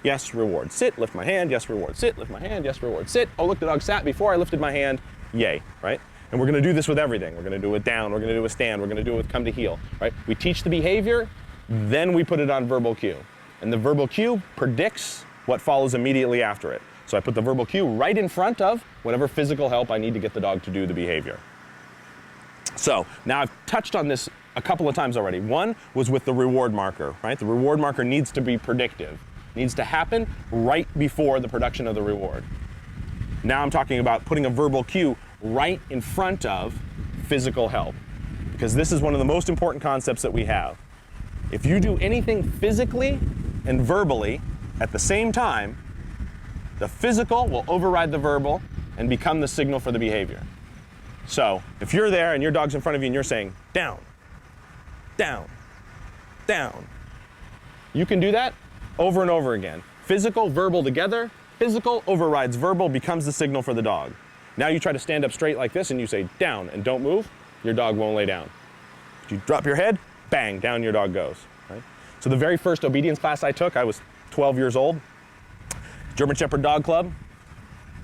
yes, reward. Sit, lift my hand, yes, reward. Sit, lift my hand, yes, reward. Sit, oh look, the dog sat before I lifted my hand, yay, right? And we're going to do this with everything. We're going to do it down, we're going to do a stand, we're going to do it with come to heel, right? We teach the behavior, then we put it on verbal cue. And the verbal cue predicts what follows immediately after it. So I put the verbal cue right in front of whatever physical help I need to get the dog to do the behavior. So now I've touched on this a couple of times already. One was with the reward marker, right? The reward marker needs to be predictive. It needs to happen right before the production of the reward. Now I'm talking about putting a verbal cue right in front of physical help, because this is one of the most important concepts that we have. If you do anything physically and verbally at the same time, the physical will override the verbal and become the signal for the behavior. So if you're there and your dog's in front of you and you're saying down, down, down, you can do that over and over again. Physical, verbal together, physical overrides verbal, becomes the signal for the dog. Now you try to stand up straight like this and you say down and don't move, your dog won't lay down. If you drop your head, bang, down your dog goes. Right? So the very first obedience class I took, I was 12 years old. German Shepherd Dog Club,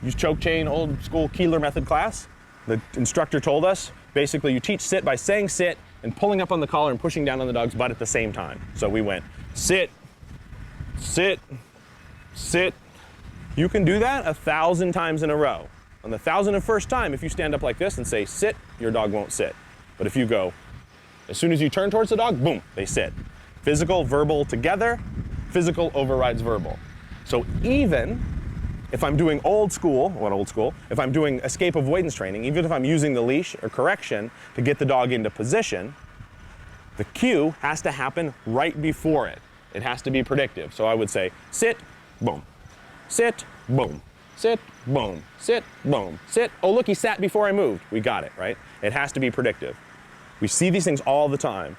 use choke chain, old school Keeler method class. The instructor told us, basically you teach sit by saying sit and pulling up on the collar and pushing down on the dog's butt at the same time. So we went sit, sit, sit. You can do that 1,000 times in a row. On the 1,001st time, if you stand up like this and say sit, your dog won't sit. But if you go, as soon as you turn towards the dog, boom, they sit. Physical, verbal together, physical overrides verbal. So even if I'm doing old school, if I'm doing escape avoidance training, even if I'm using the leash or correction to get the dog into position, the cue has to happen right before it. It has to be predictive. So I would say, sit, boom, sit, boom, sit, boom, sit, boom, sit. Oh, look, he sat before I moved. We got it, right? It has to be predictive. We see these things all the time.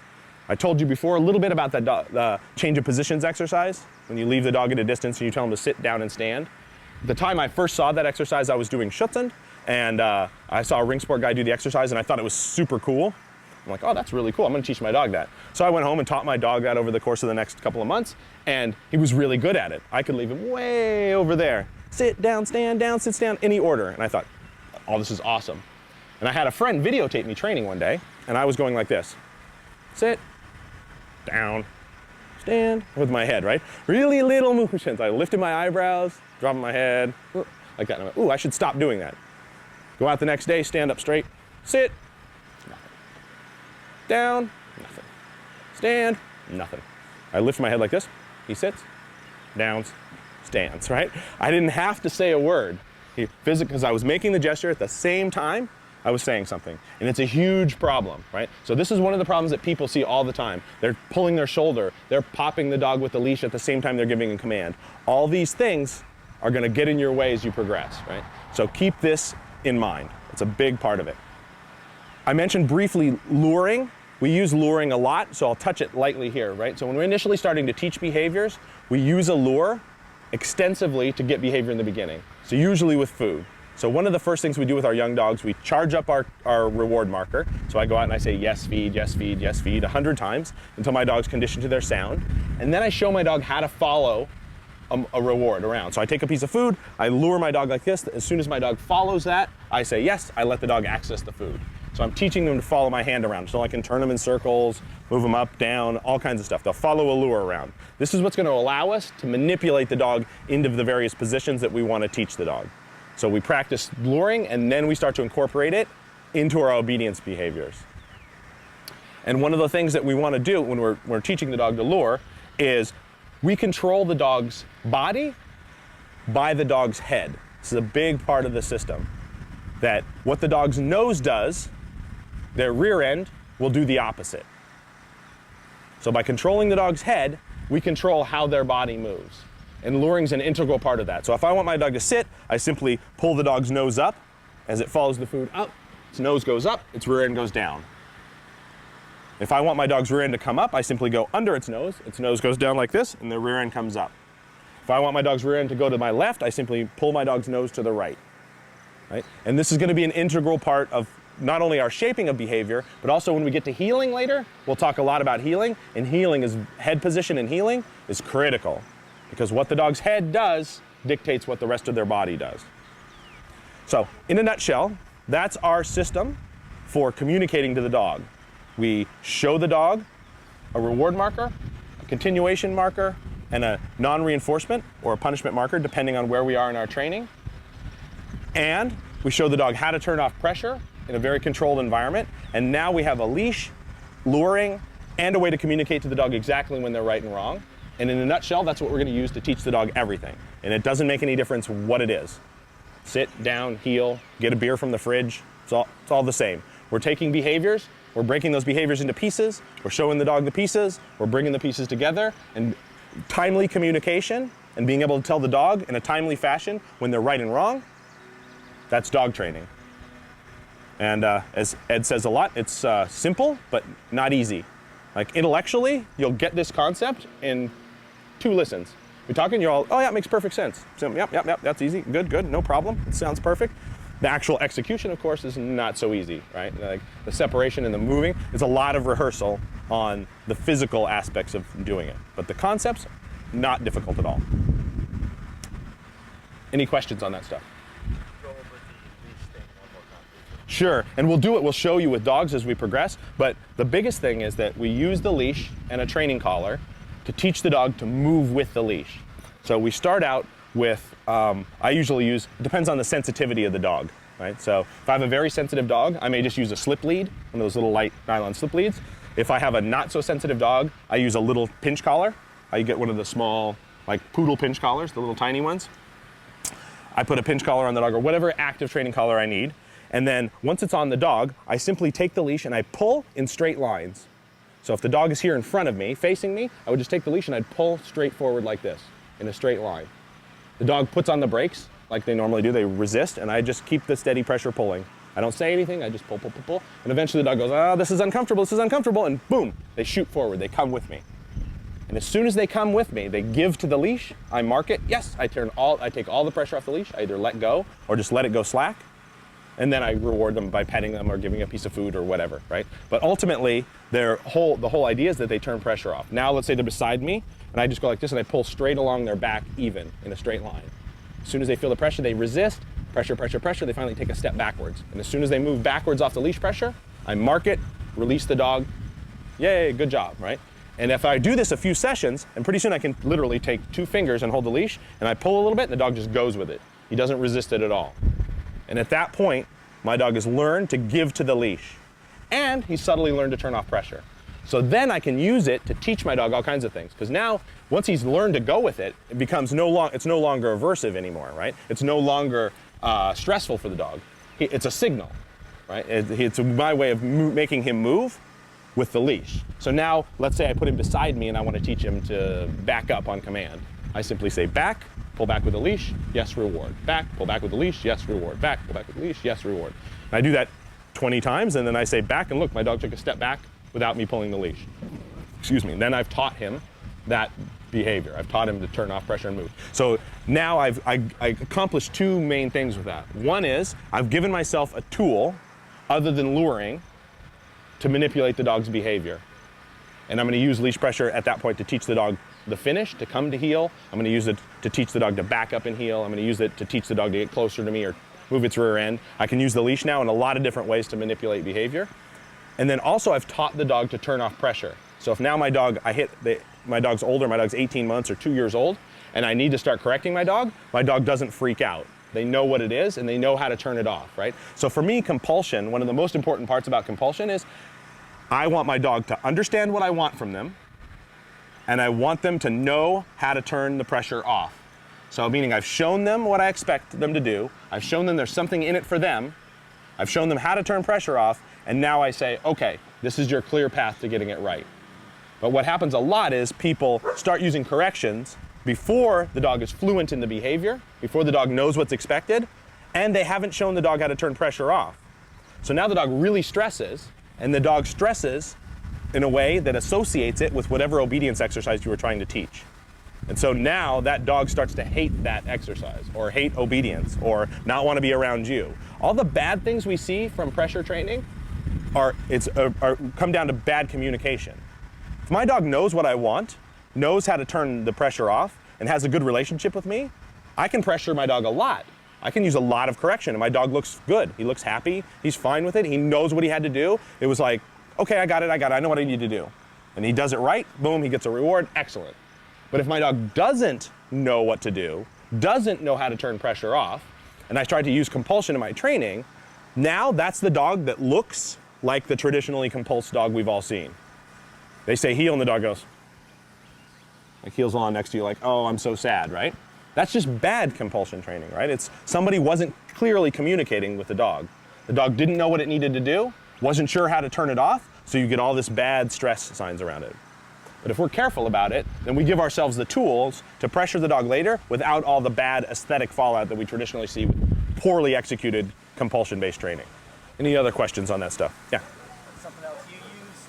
I told you before a little bit about that change of positions exercise. When you leave the dog at a distance and you tell him to sit down and stand. The time I first saw that exercise, I was doing Schutzen, and I saw a ring sport guy do the exercise, and I thought it was super cool. I'm like, oh, that's really cool. I'm going to teach my dog that. So I went home and taught my dog that over the course of the next couple of months, and he was really good at it. I could leave him way over there. Sit down, sit down, any order. And I thought, oh, this is awesome. And I had a friend videotape me training one day, and I was going like this. Sit, down, stand, with my head, right? Really little motions. I lifted my eyebrows, dropping my head, like that. And I went, ooh, I should stop doing that. Go out the next day, stand up straight, sit, nothing. Down, nothing. Stand, nothing. I lift my head like this, he sits, downs, stands, right? I didn't have to say a word. Because I was making the gesture at the same time, I was saying something. And it's a huge problem, right? So this is one of the problems that people see all the time. They're pulling their shoulder, they're popping the dog with the leash at the same time they're giving a command. All these things are gonna get in your way as you progress, right? So keep this in mind. It's a big part of it. I mentioned briefly luring. We use luring a lot, so I'll touch it lightly here, right? So when we're initially starting to teach behaviors, we use a lure extensively to get behavior in the beginning. So usually with food. So one of the first things we do with our young dogs, we charge up our reward marker. So I go out and I say yes, feed, yes, feed, yes, feed 100 times until my dog's conditioned to their sound. And then I show my dog how to follow a reward around. So I take a piece of food, I lure my dog like this. As soon as my dog follows that, I say yes, I let the dog access the food. So I'm teaching them to follow my hand around. So I can turn them in circles, move them up, down, all kinds of stuff. They'll follow a lure around. This is what's going to allow us to manipulate the dog into the various positions that we want to teach the dog. So we practice luring, and then we start to incorporate it into our obedience behaviors. And one of the things that we want to do when we're teaching the dog to lure is we control the dog's body by the dog's head. This is a big part of the system. That what the dog's nose does, their rear end will do the opposite. So by controlling the dog's head, we control how their body moves. And luring's an integral part of that. So if I want my dog to sit, I simply pull the dog's nose up. As it follows the food up, its nose goes up, its rear end goes down. If I want my dog's rear end to come up, I simply go under its nose goes down like this, and the rear end comes up. If I want my dog's rear end to go to my left, I simply pull my dog's nose to the right. Right? And this is going to be an integral part of not only our shaping of behavior, but also when we get to healing later, we'll talk a lot about healing. And healing is, head position in healing is critical. Because what the dog's head does dictates what the rest of their body does. So, in a nutshell, that's our system for communicating to the dog. We show the dog a reward marker, a continuation marker, and a non-reinforcement or a punishment marker, depending on where we are in our training. And we show the dog how to turn off pressure in a very controlled environment. And now we have a leash, luring, and a way to communicate to the dog exactly when they're right and wrong. And in a nutshell, that's what we're going to use to teach the dog everything. And it doesn't make any difference what it is. Sit, down, heel, get a beer from the fridge. It's all the same. We're taking behaviors, we're breaking those behaviors into pieces, we're showing the dog the pieces, we're bringing the pieces together, and timely communication and being able to tell the dog in a timely fashion when they're right and wrong, that's dog training. And as Ed says a lot, it's simple, but not easy. Like intellectually, you'll get this concept in 2 listens. You're talking, you're all, oh yeah, it makes perfect sense. So, yep, that's easy, good, no problem, it sounds perfect. The actual execution, of course, is not so easy, right? Like the separation and the moving is a lot of rehearsal on the physical aspects of doing it. But the concepts, not difficult at all. Any questions on that stuff? Go over the leash thing one more time. Sure, and we'll do it, we'll show you with dogs as we progress, but the biggest thing is that we use the leash and a training collar to teach the dog to move with the leash. So we start out with, I usually use, it depends on the sensitivity of the dog, right? So if I have a very sensitive dog, I may just use a slip lead, one of those little light nylon slip leads. If I have a not so sensitive dog, I use a little pinch collar. I get one of the small, like poodle pinch collars, the little tiny ones. I put a pinch collar on the dog or whatever active training collar I need. And then once it's on the dog, I simply take the leash and I pull in straight lines. So if the dog is here in front of me, facing me, I would just take the leash and I'd pull straight forward like this in a straight line. The dog puts on the brakes like they normally do, they resist, and I just keep the steady pressure pulling. I don't say anything, I just pull, pull, pull, pull. And eventually the dog goes, oh, this is uncomfortable, and boom, they shoot forward, they come with me. And as soon as they come with me, they give to the leash, I mark it, yes, I take all the pressure off the leash, I either let go or just let it go slack, and then I reward them by petting them or giving a piece of food or whatever, right? But ultimately, the whole idea is that they turn pressure off. Now let's say they're beside me, and I just go like this and I pull straight along their back even in a straight line. As soon as they feel the pressure, they resist, pressure, pressure, pressure, they finally take a step backwards. And as soon as they move backwards off the leash pressure, I mark it, release the dog, yay, good job, right? And if I do this a few sessions, and pretty soon I can literally take 2 fingers and hold the leash, and I pull a little bit, and the dog just goes with it. He doesn't resist it at all. And at that point, my dog has learned to give to the leash, and he's subtly learned to turn off pressure. So then I can use it to teach my dog all kinds of things. Because now, once he's learned to go with it, it becomes it's no longer aversive anymore, right? It's no longer stressful for the dog. It's a signal, right? It's my way of making him move with the leash. So now, let's say I put him beside me and I want to teach him to back up on command. I simply say back, pull back with the leash, yes, reward. Back, pull back with the leash, yes, reward. Back, pull back with the leash, yes, reward. And I do that 20 times, and then I say back, and look, my dog took a step back without me pulling the leash. Excuse me. And then I've taught him that behavior. I've taught him to turn off pressure and move. So now I accomplished 2 main things with that. One is I've given myself a tool other than luring to manipulate the dog's behavior. And I'm going to use leash pressure at that point to teach the dog the finish, to come to heel. I'm going to use it to teach the dog to back up and heel. I'm going to use it to teach the dog to get closer to me or move its rear end. I can use the leash now in a lot of different ways to manipulate behavior. And then also I've taught the dog to turn off pressure. So if now my dog's older, my dog's 18 months or 2 years old, and I need to start correcting my dog doesn't freak out. They know what it is and they know how to turn it off, right? So for me, compulsion, one of the most important parts about compulsion is I want my dog to understand what I want from them, and I want them to know how to turn the pressure off. So meaning I've shown them what I expect them to do, I've shown them there's something in it for them, I've shown them how to turn pressure off, and now I say, okay, this is your clear path to getting it right. But what happens a lot is people start using corrections before the dog is fluent in the behavior, before the dog knows what's expected, and they haven't shown the dog how to turn pressure off. So now the dog really stresses, and the dog stresses in a way that associates it with whatever obedience exercise you were trying to teach. And so now that dog starts to hate that exercise, or hate obedience, or not want to be around you. All the bad things we see from pressure training come down to bad communication. If my dog knows what I want, knows how to turn the pressure off, and has a good relationship with me, I can pressure my dog a lot. I can use a lot of correction, and my dog looks good. He looks happy, he's fine with it, he knows what he had to do. It was like, okay, I got it, I know what I need to do. And he does it right, boom, he gets a reward, excellent. But if my dog doesn't know what to do, doesn't know how to turn pressure off, and I try to use compulsion in my training, now that's the dog that looks like the traditionally compulsed dog we've all seen. They say heel and the dog goes, like heels along next to you like, oh, I'm so sad, right? That's just bad compulsion training, right? It's somebody wasn't clearly communicating with the dog. The dog didn't know what it needed to do, wasn't sure how to turn it off, so you get all this bad stress signs around it. But if we're careful about it, then we give ourselves the tools to pressure the dog later without all the bad aesthetic fallout that we traditionally see with poorly executed compulsion-based training. Any other questions on that stuff? Yeah. Something else. You use,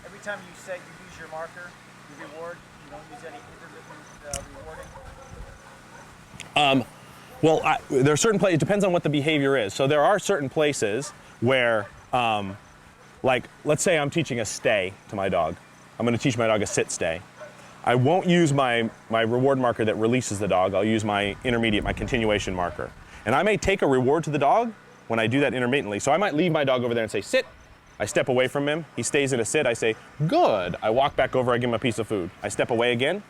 every time you say you use your marker, you reward, you don't use any intermittent rewarding? Well, there are certain places, it depends on what the behavior is. So there are certain places where, like, let's say I'm teaching a stay to my dog. I'm gonna teach my dog a sit stay. I won't use my reward marker that releases the dog. I'll use my intermediate, my continuation marker. And I may take a reward to the dog when I do that intermittently. So I might leave my dog over there and say, sit. I step away from him. He stays in a sit. I say, good. I walk back over. I give him a piece of food. I step away again.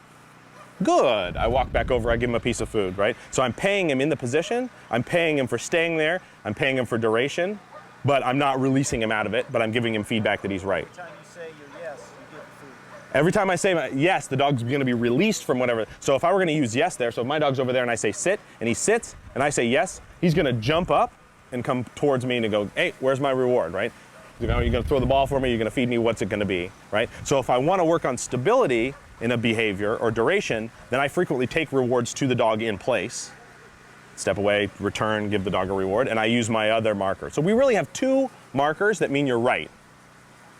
Good. I walk back over. I give him a piece of food, right? So I'm paying him in the position. I'm paying him for staying there. I'm paying him for duration. But I'm not releasing him out of it, but I'm giving him feedback that he's right. Every time you say your yes, you give him food. Every time I say yes, the dog's going to be released from whatever. So if I were going to use yes there, so if my dog's over there and I say sit, and he sits, and I say yes, he's going to jump up and come towards me and go, hey, where's my reward, right? You know, you're going to throw the ball for me, you're going to feed me, what's it going to be, right? So if I want to work on stability in a behavior or duration, then I frequently take rewards to the dog in place. Step away, return, give the dog a reward, and I use my other marker. So we really have two markers that mean you're right,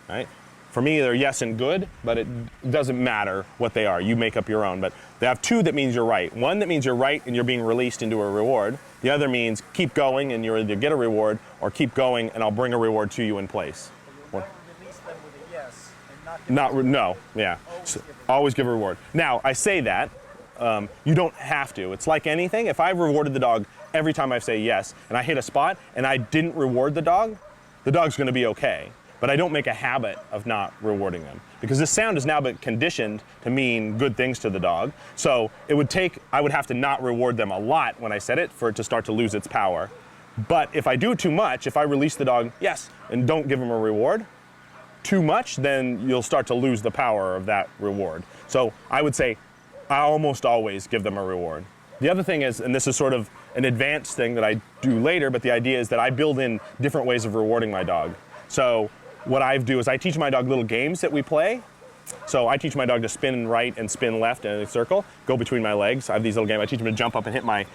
right? For me, they're yes and good, but it doesn't matter what they are. You make up your own, but they have two that means you're right. One that means you're right and you're being released into a reward. The other means keep going and you either get a reward or keep going and I'll bring a reward to you in place. But you'll never release them with a yes and not give No, yeah. Always give a reward. Now, I say that. You don't have to. It's like anything. If I've rewarded the dog every time I say yes and I hit a spot and I didn't reward the dog's going to be okay. But I don't make a habit of not rewarding them because this sound has now been conditioned to mean good things to the dog. So I would have to not reward them a lot when I said it for it to start to lose its power. But if I do too much, if I release the dog, yes, and don't give him a reward, too much, then you'll start to lose the power of that reward. So I would say I almost always give them a reward. The other thing is, and this is sort of an advanced thing that I do later, but the idea is that I build in different ways of rewarding my dog. So what I do is I teach my dog little games that we play. So I teach my dog to spin right and spin left in a circle, go between my legs. I have these little games. I teach him to jump up and hit my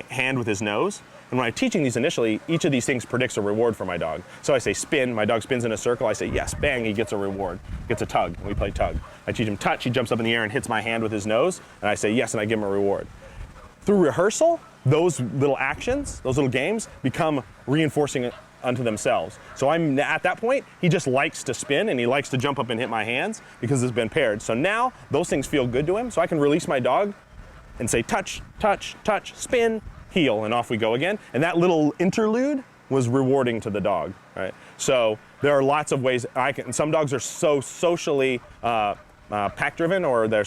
hand with his nose. And when I'm teaching these initially, each of these things predicts a reward for my dog. So I say spin, my dog spins in a circle. I say yes, bang, he gets a reward, gets a tug, and we play tug. I teach him touch, he jumps up in the air and hits my hand with his nose, and I say yes, and I give him a reward. Through rehearsal, those little actions, those little games become reinforcing unto themselves. So at that point, he just likes to spin and he likes to jump up and hit my hands because it's been paired. So now those things feel good to him. So I can release my dog and say touch, touch, touch, spin, heel, and off we go again. And that little interlude was rewarding to the dog, right? So there are lots of ways some dogs are so socially pack driven or they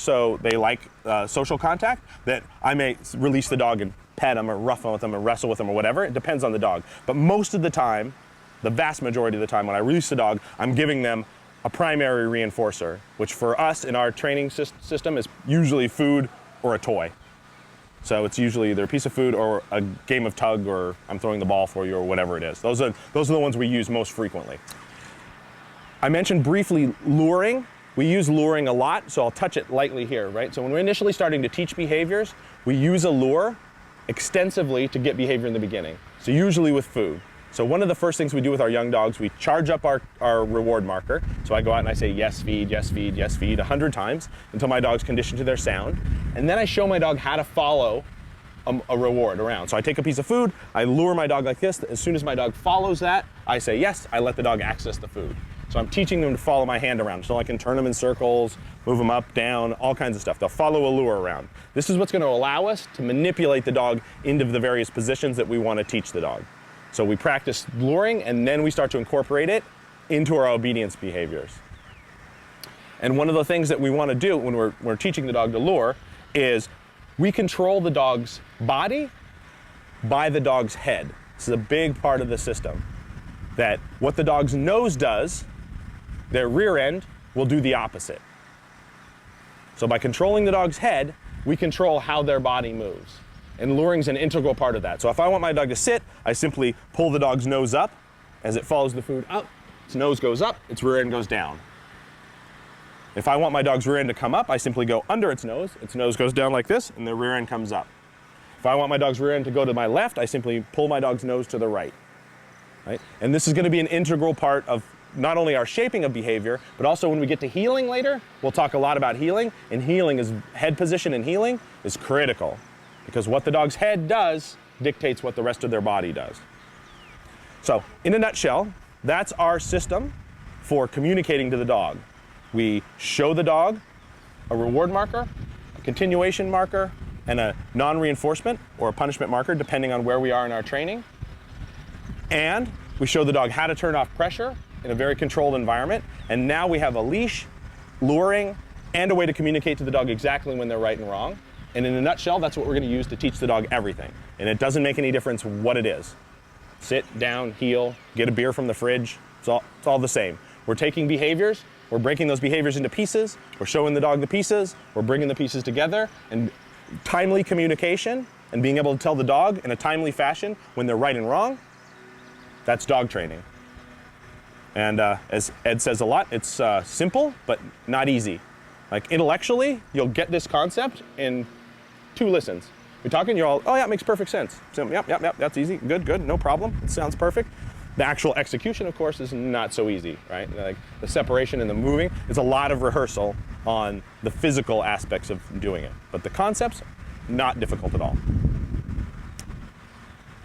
like social contact that I may release the dog and pet them or rough with them or wrestle with them or whatever. It depends on the dog. But most of the time, the vast majority of the time when I release the dog, I'm giving them a primary reinforcer, which for us in our training system is usually food or a toy. So it's usually either a piece of food or a game of tug or I'm throwing the ball for you or whatever it is. Those are the ones we use most frequently. I mentioned briefly luring. We use luring a lot, so I'll touch it lightly here, right? So when we're initially starting to teach behaviors, we use a lure extensively to get behavior in the beginning. So usually with food. So one of the first things we do with our young dogs, we charge up our reward marker. So I go out and I say yes, feed, yes, feed, yes, feed 100 times until my dog's conditioned to their sound. And then I show my dog how to follow a reward around. So I take a piece of food, I lure my dog like this. As soon as my dog follows that, I say yes, I let the dog access the food. So I'm teaching them to follow my hand around. So I can turn them in circles, move them up, down, all kinds of stuff. They'll follow a lure around. This is what's going to allow us to manipulate the dog into the various positions that we want to teach the dog. So we practice luring and then we start to incorporate it into our obedience behaviors. And one of the things that we want to do when we're teaching the dog to lure is we control the dog's body by the dog's head. This is a big part of the system. That what the dog's nose does, their rear end will do the opposite. So by controlling the dog's head, we control how their body moves. And luring is an integral part of that. So if I want my dog to sit, I simply pull the dog's nose up. As it follows the food up, its nose goes up, its rear end goes down. If I want my dog's rear end to come up, I simply go under its nose goes down like this, and the rear end comes up. If I want my dog's rear end to go to my left, I simply pull my dog's nose to the right. Right? And this is going to be an integral part of not only our shaping of behavior, but also when we get to healing later, we'll talk a lot about healing. And healing is head position and healing is critical. because what the dog's head does dictates what the rest of their body does. So in a nutshell, that's our system for communicating to the dog. We show the dog a reward marker, a continuation marker, and a non-reinforcement or a punishment marker, depending on where we are in our training. And we show the dog how to turn off pressure in a very controlled environment. And now we have a leash, luring, and a way to communicate to the dog exactly when they're right and wrong. And in a nutshell, that's what we're going to use to teach the dog everything. And it doesn't make any difference what it is. Sit, down, heel, get a beer from the fridge. It's all the same. We're taking behaviors, we're breaking those behaviors into pieces, we're showing the dog the pieces, we're bringing the pieces together, and timely communication and being able to tell the dog in a timely fashion when they're right and wrong, that's dog training. And as Ed says a lot, it's simple, but not easy. Like intellectually, you'll get this concept in 2 listens. You're talking, you're all, oh yeah, it makes perfect sense. So, yep, that's easy, good, no problem, it sounds perfect. The actual execution, of course, is not so easy, right? Like the separation and the moving, it's a lot of rehearsal on the physical aspects of doing it. But the concepts, not difficult at all.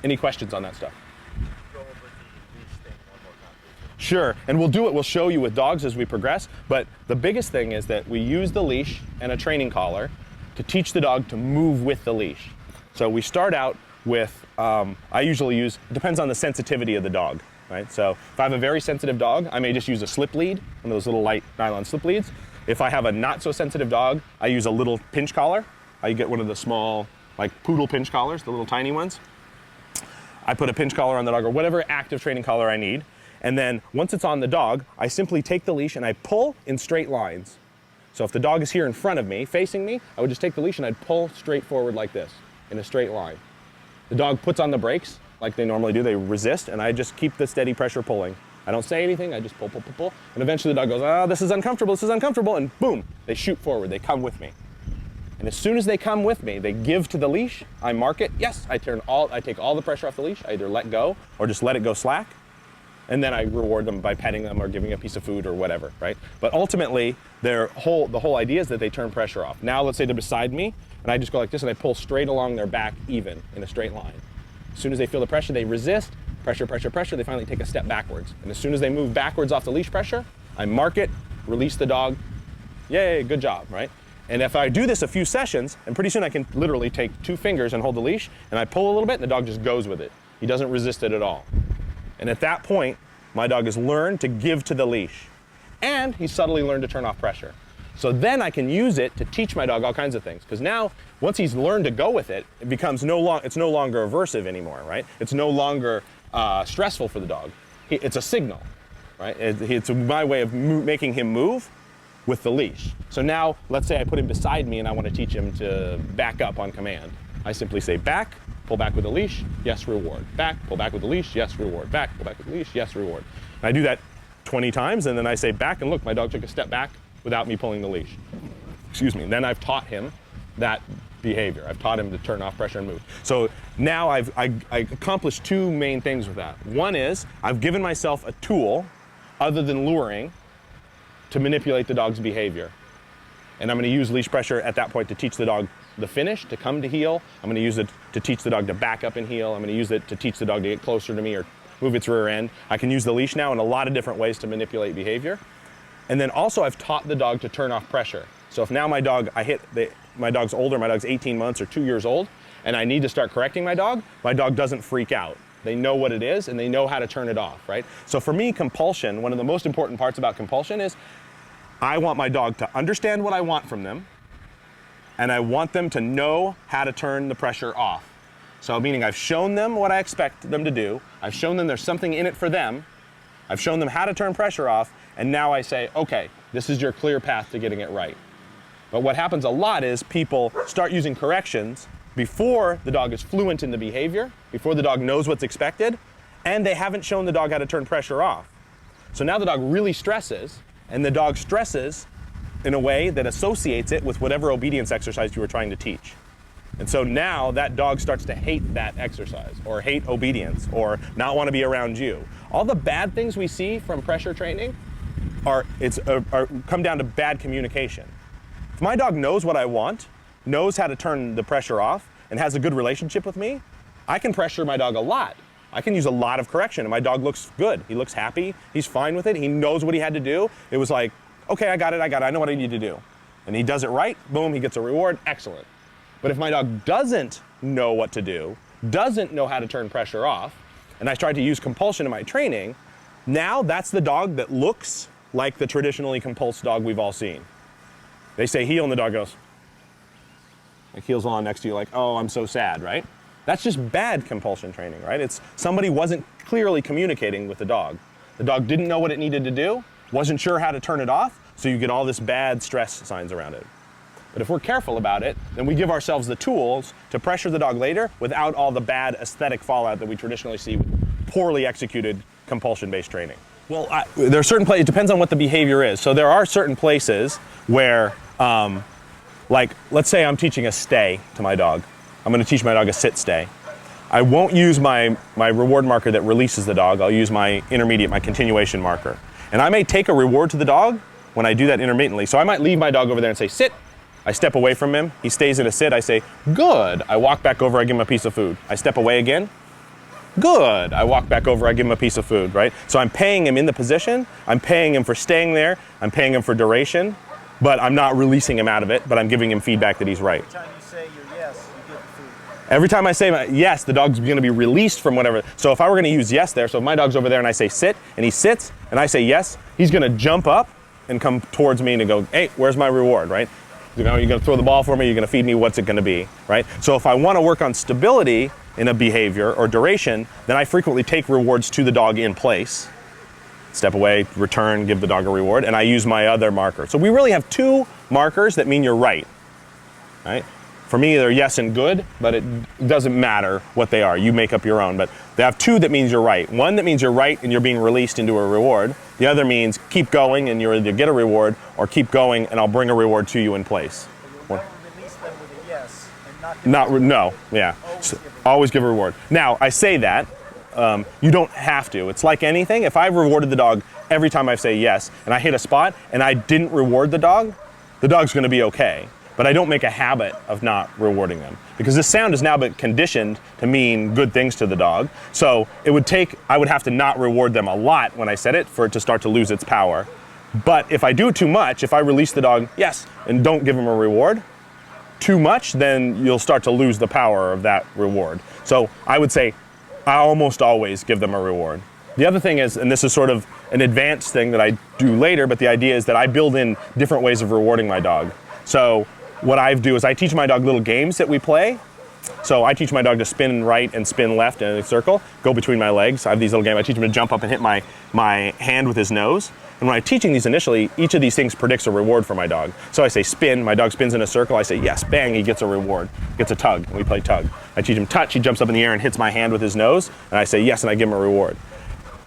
Any questions on that stuff? Go over the leash thing one more time, please. Sure, and we'll show you with dogs as we progress, but the biggest thing is that we use the leash and a training collar to teach the dog to move with the leash. So we start out with, I usually use, it depends on the sensitivity of the dog, right? So if I have a very sensitive dog, I may just use a slip lead, one of those little light nylon slip leads. If I have a not so sensitive dog, I use a little pinch collar. I get one of the small, like poodle pinch collars, the little tiny ones. I put a pinch collar on the dog or whatever active training collar I need. And then once it's on the dog, I simply take the leash and I pull in straight lines. So if the dog is here in front of me, facing me, I would just take the leash and I'd pull straight forward like this in a straight line. The dog puts on the brakes like they normally do, they resist, and I just keep the steady pressure pulling. I don't say anything, I just pull, and eventually the dog goes, oh, this is uncomfortable, and boom, they shoot forward, they come with me. And as soon as they come with me, they give to the leash, I mark it, yes, I take all the pressure off the leash, I either let go or just let it go slack, and then I reward them by petting them or giving a piece of food or whatever, right? But ultimately, the whole idea is that they turn pressure off. Now let's say they're beside me, and I just go like this and I pull straight along their back even in a straight line. As soon as they feel the pressure, they resist, pressure, they finally take a step backwards. And as soon as they move backwards off the leash pressure, I mark it, release the dog, yay, good job, right? And if I do this a few sessions, and pretty soon I can literally take 2 fingers and hold the leash, and I pull a little bit, and the dog just goes with it. He doesn't resist it at all. And at that point, my dog has learned to give to the leash, and he's subtly learned to turn off pressure. So then I can use it to teach my dog all kinds of things. Because now, once he's learned to go with it, it becomes it's no longer aversive anymore, right? It's no longer stressful for the dog. It's a signal, right? It's my way of making him move with the leash. So now, let's say I put him beside me and I want to teach him to back up on command. I simply say back, pull back with the leash, yes, reward. Back, pull back with the leash, yes, reward. Back, pull back with the leash, yes, reward. And I do that 20 times, and then I say back, and look, my dog took a step back without me pulling the leash. Excuse me. And then I've taught him that behavior. I've taught him to turn off pressure and move. So now I accomplished 2 main things with that. One is I've given myself a tool other than luring to manipulate the dog's behavior. And I'm going to use leash pressure at that point to teach the dog the finish, to come to heel. I'm going to use it to teach the dog to back up and heel. I'm going to use it to teach the dog to get closer to me or move its rear end. I can use the leash now in a lot of different ways to manipulate behavior. And then also I've taught the dog to turn off pressure. So if now my dog's older, my dog's 18 months or 2 years old, and I need to start correcting my dog doesn't freak out. They know what it is and they know how to turn it off, right? So for me, compulsion, one of the most important parts about compulsion is I want my dog to understand what I want from them, and I want them to know how to turn the pressure off. So meaning I've shown them what I expect them to do, I've shown them there's something in it for them, I've shown them how to turn pressure off, and now I say, okay, this is your clear path to getting it right. But what happens a lot is people start using corrections before the dog is fluent in the behavior, before the dog knows what's expected, and they haven't shown the dog how to turn pressure off. So now the dog really stresses, and the dog stresses in a way that associates it with whatever obedience exercise you were trying to teach. And so now that dog starts to hate that exercise, or hate obedience, or not want to be around you. All the bad things we see from pressure training come down to bad communication. If my dog knows what I want, knows how to turn the pressure off, and has a good relationship with me, I can pressure my dog a lot. I can use a lot of correction, and my dog looks good. He looks happy. He's fine with it. He knows what he had to do. It was like, okay, I got it. I know what I need to do. And he does it right. Boom, he gets a reward. Excellent. But if my dog doesn't know what to do, doesn't know how to turn pressure off, and I tried to use compulsion in my training, now that's the dog that looks like the traditionally compulsed dog we've all seen. They say heel, and the dog goes, like heels on next to you like, oh, I'm so sad, right? That's just bad compulsion training, right? It's somebody wasn't clearly communicating with the dog. The dog didn't know what it needed to do, wasn't sure how to turn it off, so you get all this bad stress signs around it. But if we're careful about it, then we give ourselves the tools to pressure the dog later without all the bad aesthetic fallout that we traditionally see with poorly executed compulsion-based training. Well, there are certain places, it depends on what the behavior is. So there are certain places where, like, let's say I'm teaching a stay to my dog. I'm going to teach my dog a sit stay. I won't use my reward marker that releases the dog. I'll use my intermediate, my continuation marker. And I may take a reward to the dog when I do that intermittently. So I might leave my dog over there and say, sit. I step away from him. He stays in a sit. I say, good. I walk back over. I give him a piece of food. I step away again. Good. I walk back over. I give him a piece of food, right? So I'm paying him in the position. I'm paying him for staying there. I'm paying him for duration. But I'm not releasing him out of it, but I'm giving him feedback that he's right. Every time you say your yes, you give the food. Every time I say yes, the dog's going to be released from whatever. So if I were going to use yes there, so if my dog's over there and I say sit, and he sits, and I say yes, he's going to jump up and come towards me and go, hey, where's my reward, right? You know, you're going to throw the ball for me, you're going to feed me, what's it going to be, right? So if I want to work on stability in a behavior or duration, then I frequently take rewards to the dog in place. Step away, return, give the dog a reward, and I use my other marker. So we really have two markers that mean you're right? For me, they're yes and good, but it doesn't matter what they are. You make up your own, but they have two that means you're right. One that means you're right and you're being released into a reward. The other means keep going and you either get a reward or keep going and I'll bring a reward to you in place. You'll never release them with a yes and not give no, yeah. Always give a reward. Now, I say that. You don't have to. It's like anything. If I've rewarded the dog every time I say yes and I hit a spot and I didn't reward the dog's going to be okay. But I don't make a habit of not rewarding them because this sound has now been conditioned to mean good things to the dog. So I would have to not reward them a lot when I said it for it to start to lose its power. But if I do it too much, if I release the dog, yes, and don't give him a reward, too much, then you'll start to lose the power of that reward. So I would say I almost always give them a reward. The other thing is, and this is sort of an advanced thing that I do later, but the idea is that I build in different ways of rewarding my dog. So what I do is I teach my dog little games that we play. So I teach my dog to spin right and spin left in a circle, go between my legs. I have these little games. I teach him to jump up and hit my hand with his nose. And when I'm teaching these initially, each of these things predicts a reward for my dog. So I say spin, my dog spins in a circle. I say yes, bang, he gets a reward, gets a tug, and we play tug. I teach him touch, he jumps up in the air and hits my hand with his nose, and I say yes, and I give him a reward.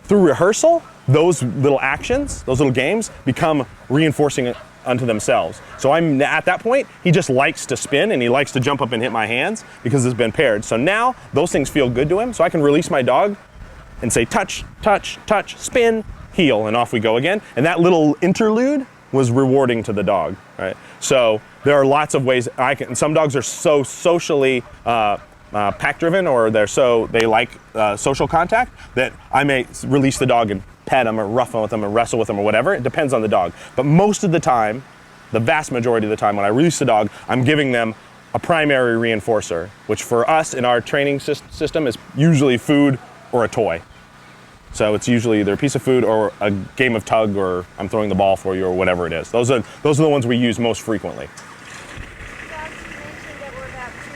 Through rehearsal, those little actions, those little games become reinforcing unto themselves. So I'm at that point, he just likes to spin and he likes to jump up and hit my hands because it's been paired. So now those things feel good to him. So I can release my dog and say touch, touch, touch, spin, heel, and off we go again. And that little interlude was rewarding to the dog, right? So there are lots of ways some dogs are so socially pack driven or they like social contact that I may release the dog and pet them or rough with them or wrestle with them or whatever. It depends on the dog. But most of the time, the vast majority of the time when I release the dog, I'm giving them a primary reinforcer, which for us in our training system is usually food or a toy. So it's usually either a piece of food or a game of tug or I'm throwing the ball for you or whatever it is. Those are the ones we use most frequently. Dogs you mentioned that were about 2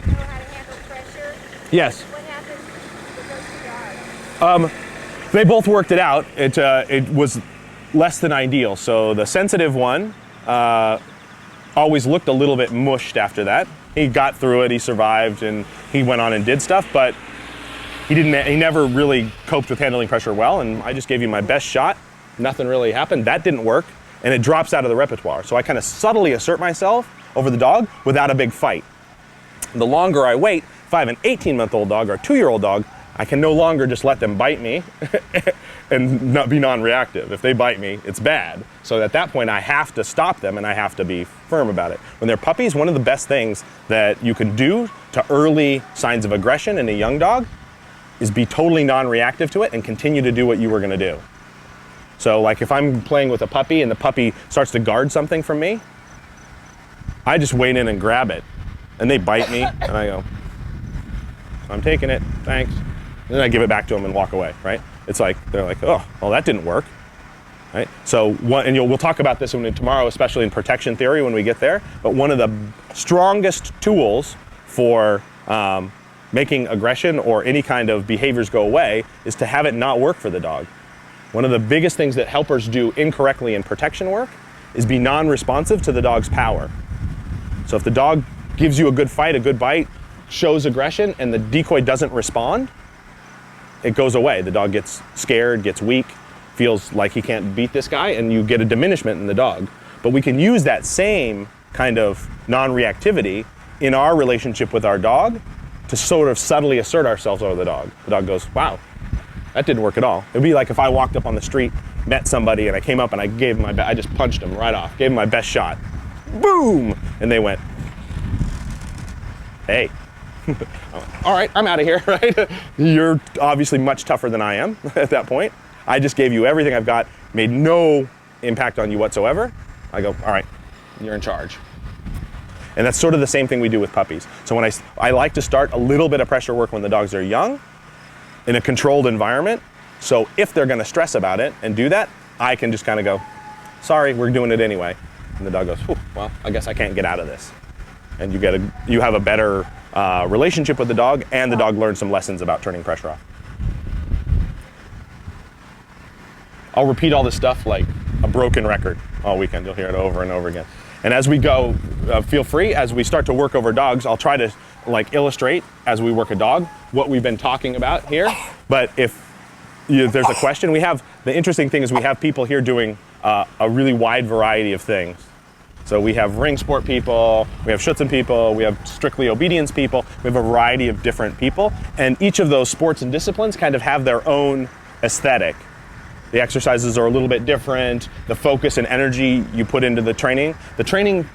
and know how to handle pressure. Yes. What happens with those 2 dogs? They both worked it out. It was less than ideal. So the sensitive one always looked a little bit mushed after that. He got through it, he survived, and he went on and did stuff, but he never really coped with handling pressure well, and I just gave you my best shot. Nothing really happened. That didn't work, and it drops out of the repertoire. So I kind of subtly assert myself over the dog without a big fight. The longer I wait, if I have an 18-month-old dog or a 2-year-old dog, I can no longer just let them bite me and not be non-reactive. If they bite me, it's bad. So at that point, I have to stop them and I have to be firm about it. When they're puppies, one of the best things that you can do to early signs of aggression in a young dog is be totally non-reactive to it and continue to do what you were gonna do. So like if I'm playing with a puppy and the puppy starts to guard something from me, I just wade in and grab it. And they bite me and I go, I'm taking it, thanks. And then I give it back to them and walk away, right? It's like, they're like, oh, well that didn't work, right? So, we'll talk about this tomorrow, especially in protection theory when we get there, but one of the strongest tools for making aggression or any kind of behaviors go away is to have it not work for the dog. One of the biggest things that helpers do incorrectly in protection work is be non-responsive to the dog's power. So if the dog gives you a good fight, a good bite, shows aggression, and the decoy doesn't respond, it goes away. The dog gets scared, gets weak, feels like he can't beat this guy, and you get a diminishment in the dog. But we can use that same kind of non-reactivity in our relationship with our dog to sort of subtly assert ourselves over the dog. The dog goes, wow, that didn't work at all. It'd be like if I walked up on the street, met somebody, and I came up and I gave them I just punched them right off, gave them my best shot. Boom! And they went, hey. All right, I'm out of here, right? You're obviously much tougher than I am at that point. I just gave you everything I've got, made no impact on you whatsoever. I go, all right, you're in charge. And that's sort of the same thing we do with puppies. So when I like to start a little bit of pressure work when the dogs are young in a controlled environment. So if they're gonna stress about it and do that, I can just kind of go, sorry, we're doing it anyway. And the dog goes, well, I guess I can't get out of this. And you have a better relationship with the dog, and the dog learns some lessons about turning pressure off. I'll repeat all this stuff like a broken record all weekend. You'll hear it over and over again. And as we go, feel free, as we start to work over dogs, I'll try to like illustrate as we work a dog what we've been talking about here. But if there's a question, the interesting thing is we have people here doing a really wide variety of things. So we have ring sport people, we have Schutzen people, we have strictly obedience people, we have a variety of different people, and each of those sports and disciplines kind of have their own aesthetic. The exercises are a little bit different, the focus and energy you put into the training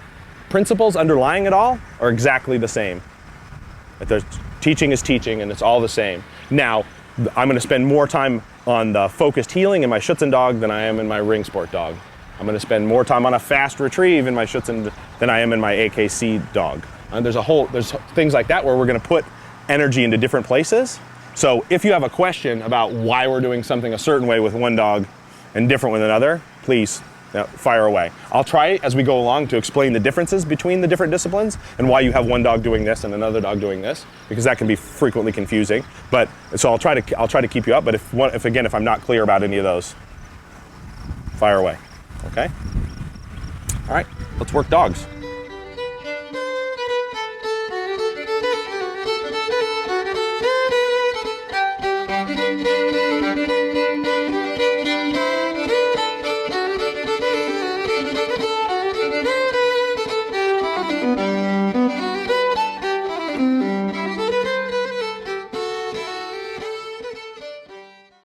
principles underlying it all are exactly the same. Teaching is teaching and it's all the same. Now, I'm gonna spend more time on the focused healing in my Schutzen dog than I am in my ring sport dog. I'm going to spend more time on a fast retrieve in my Schutzen than I am in my AKC dog. And there's things like that where we're going to put energy into different places. So if you have a question about why we're doing something a certain way with one dog and different with another, please fire away. I'll try as we go along to explain the differences between the different disciplines and why you have one dog doing this and another dog doing this, because that can be frequently confusing. But so I'll try to keep you up. But if I'm not clear about any of those, fire away. Okay? All right, let's work dogs.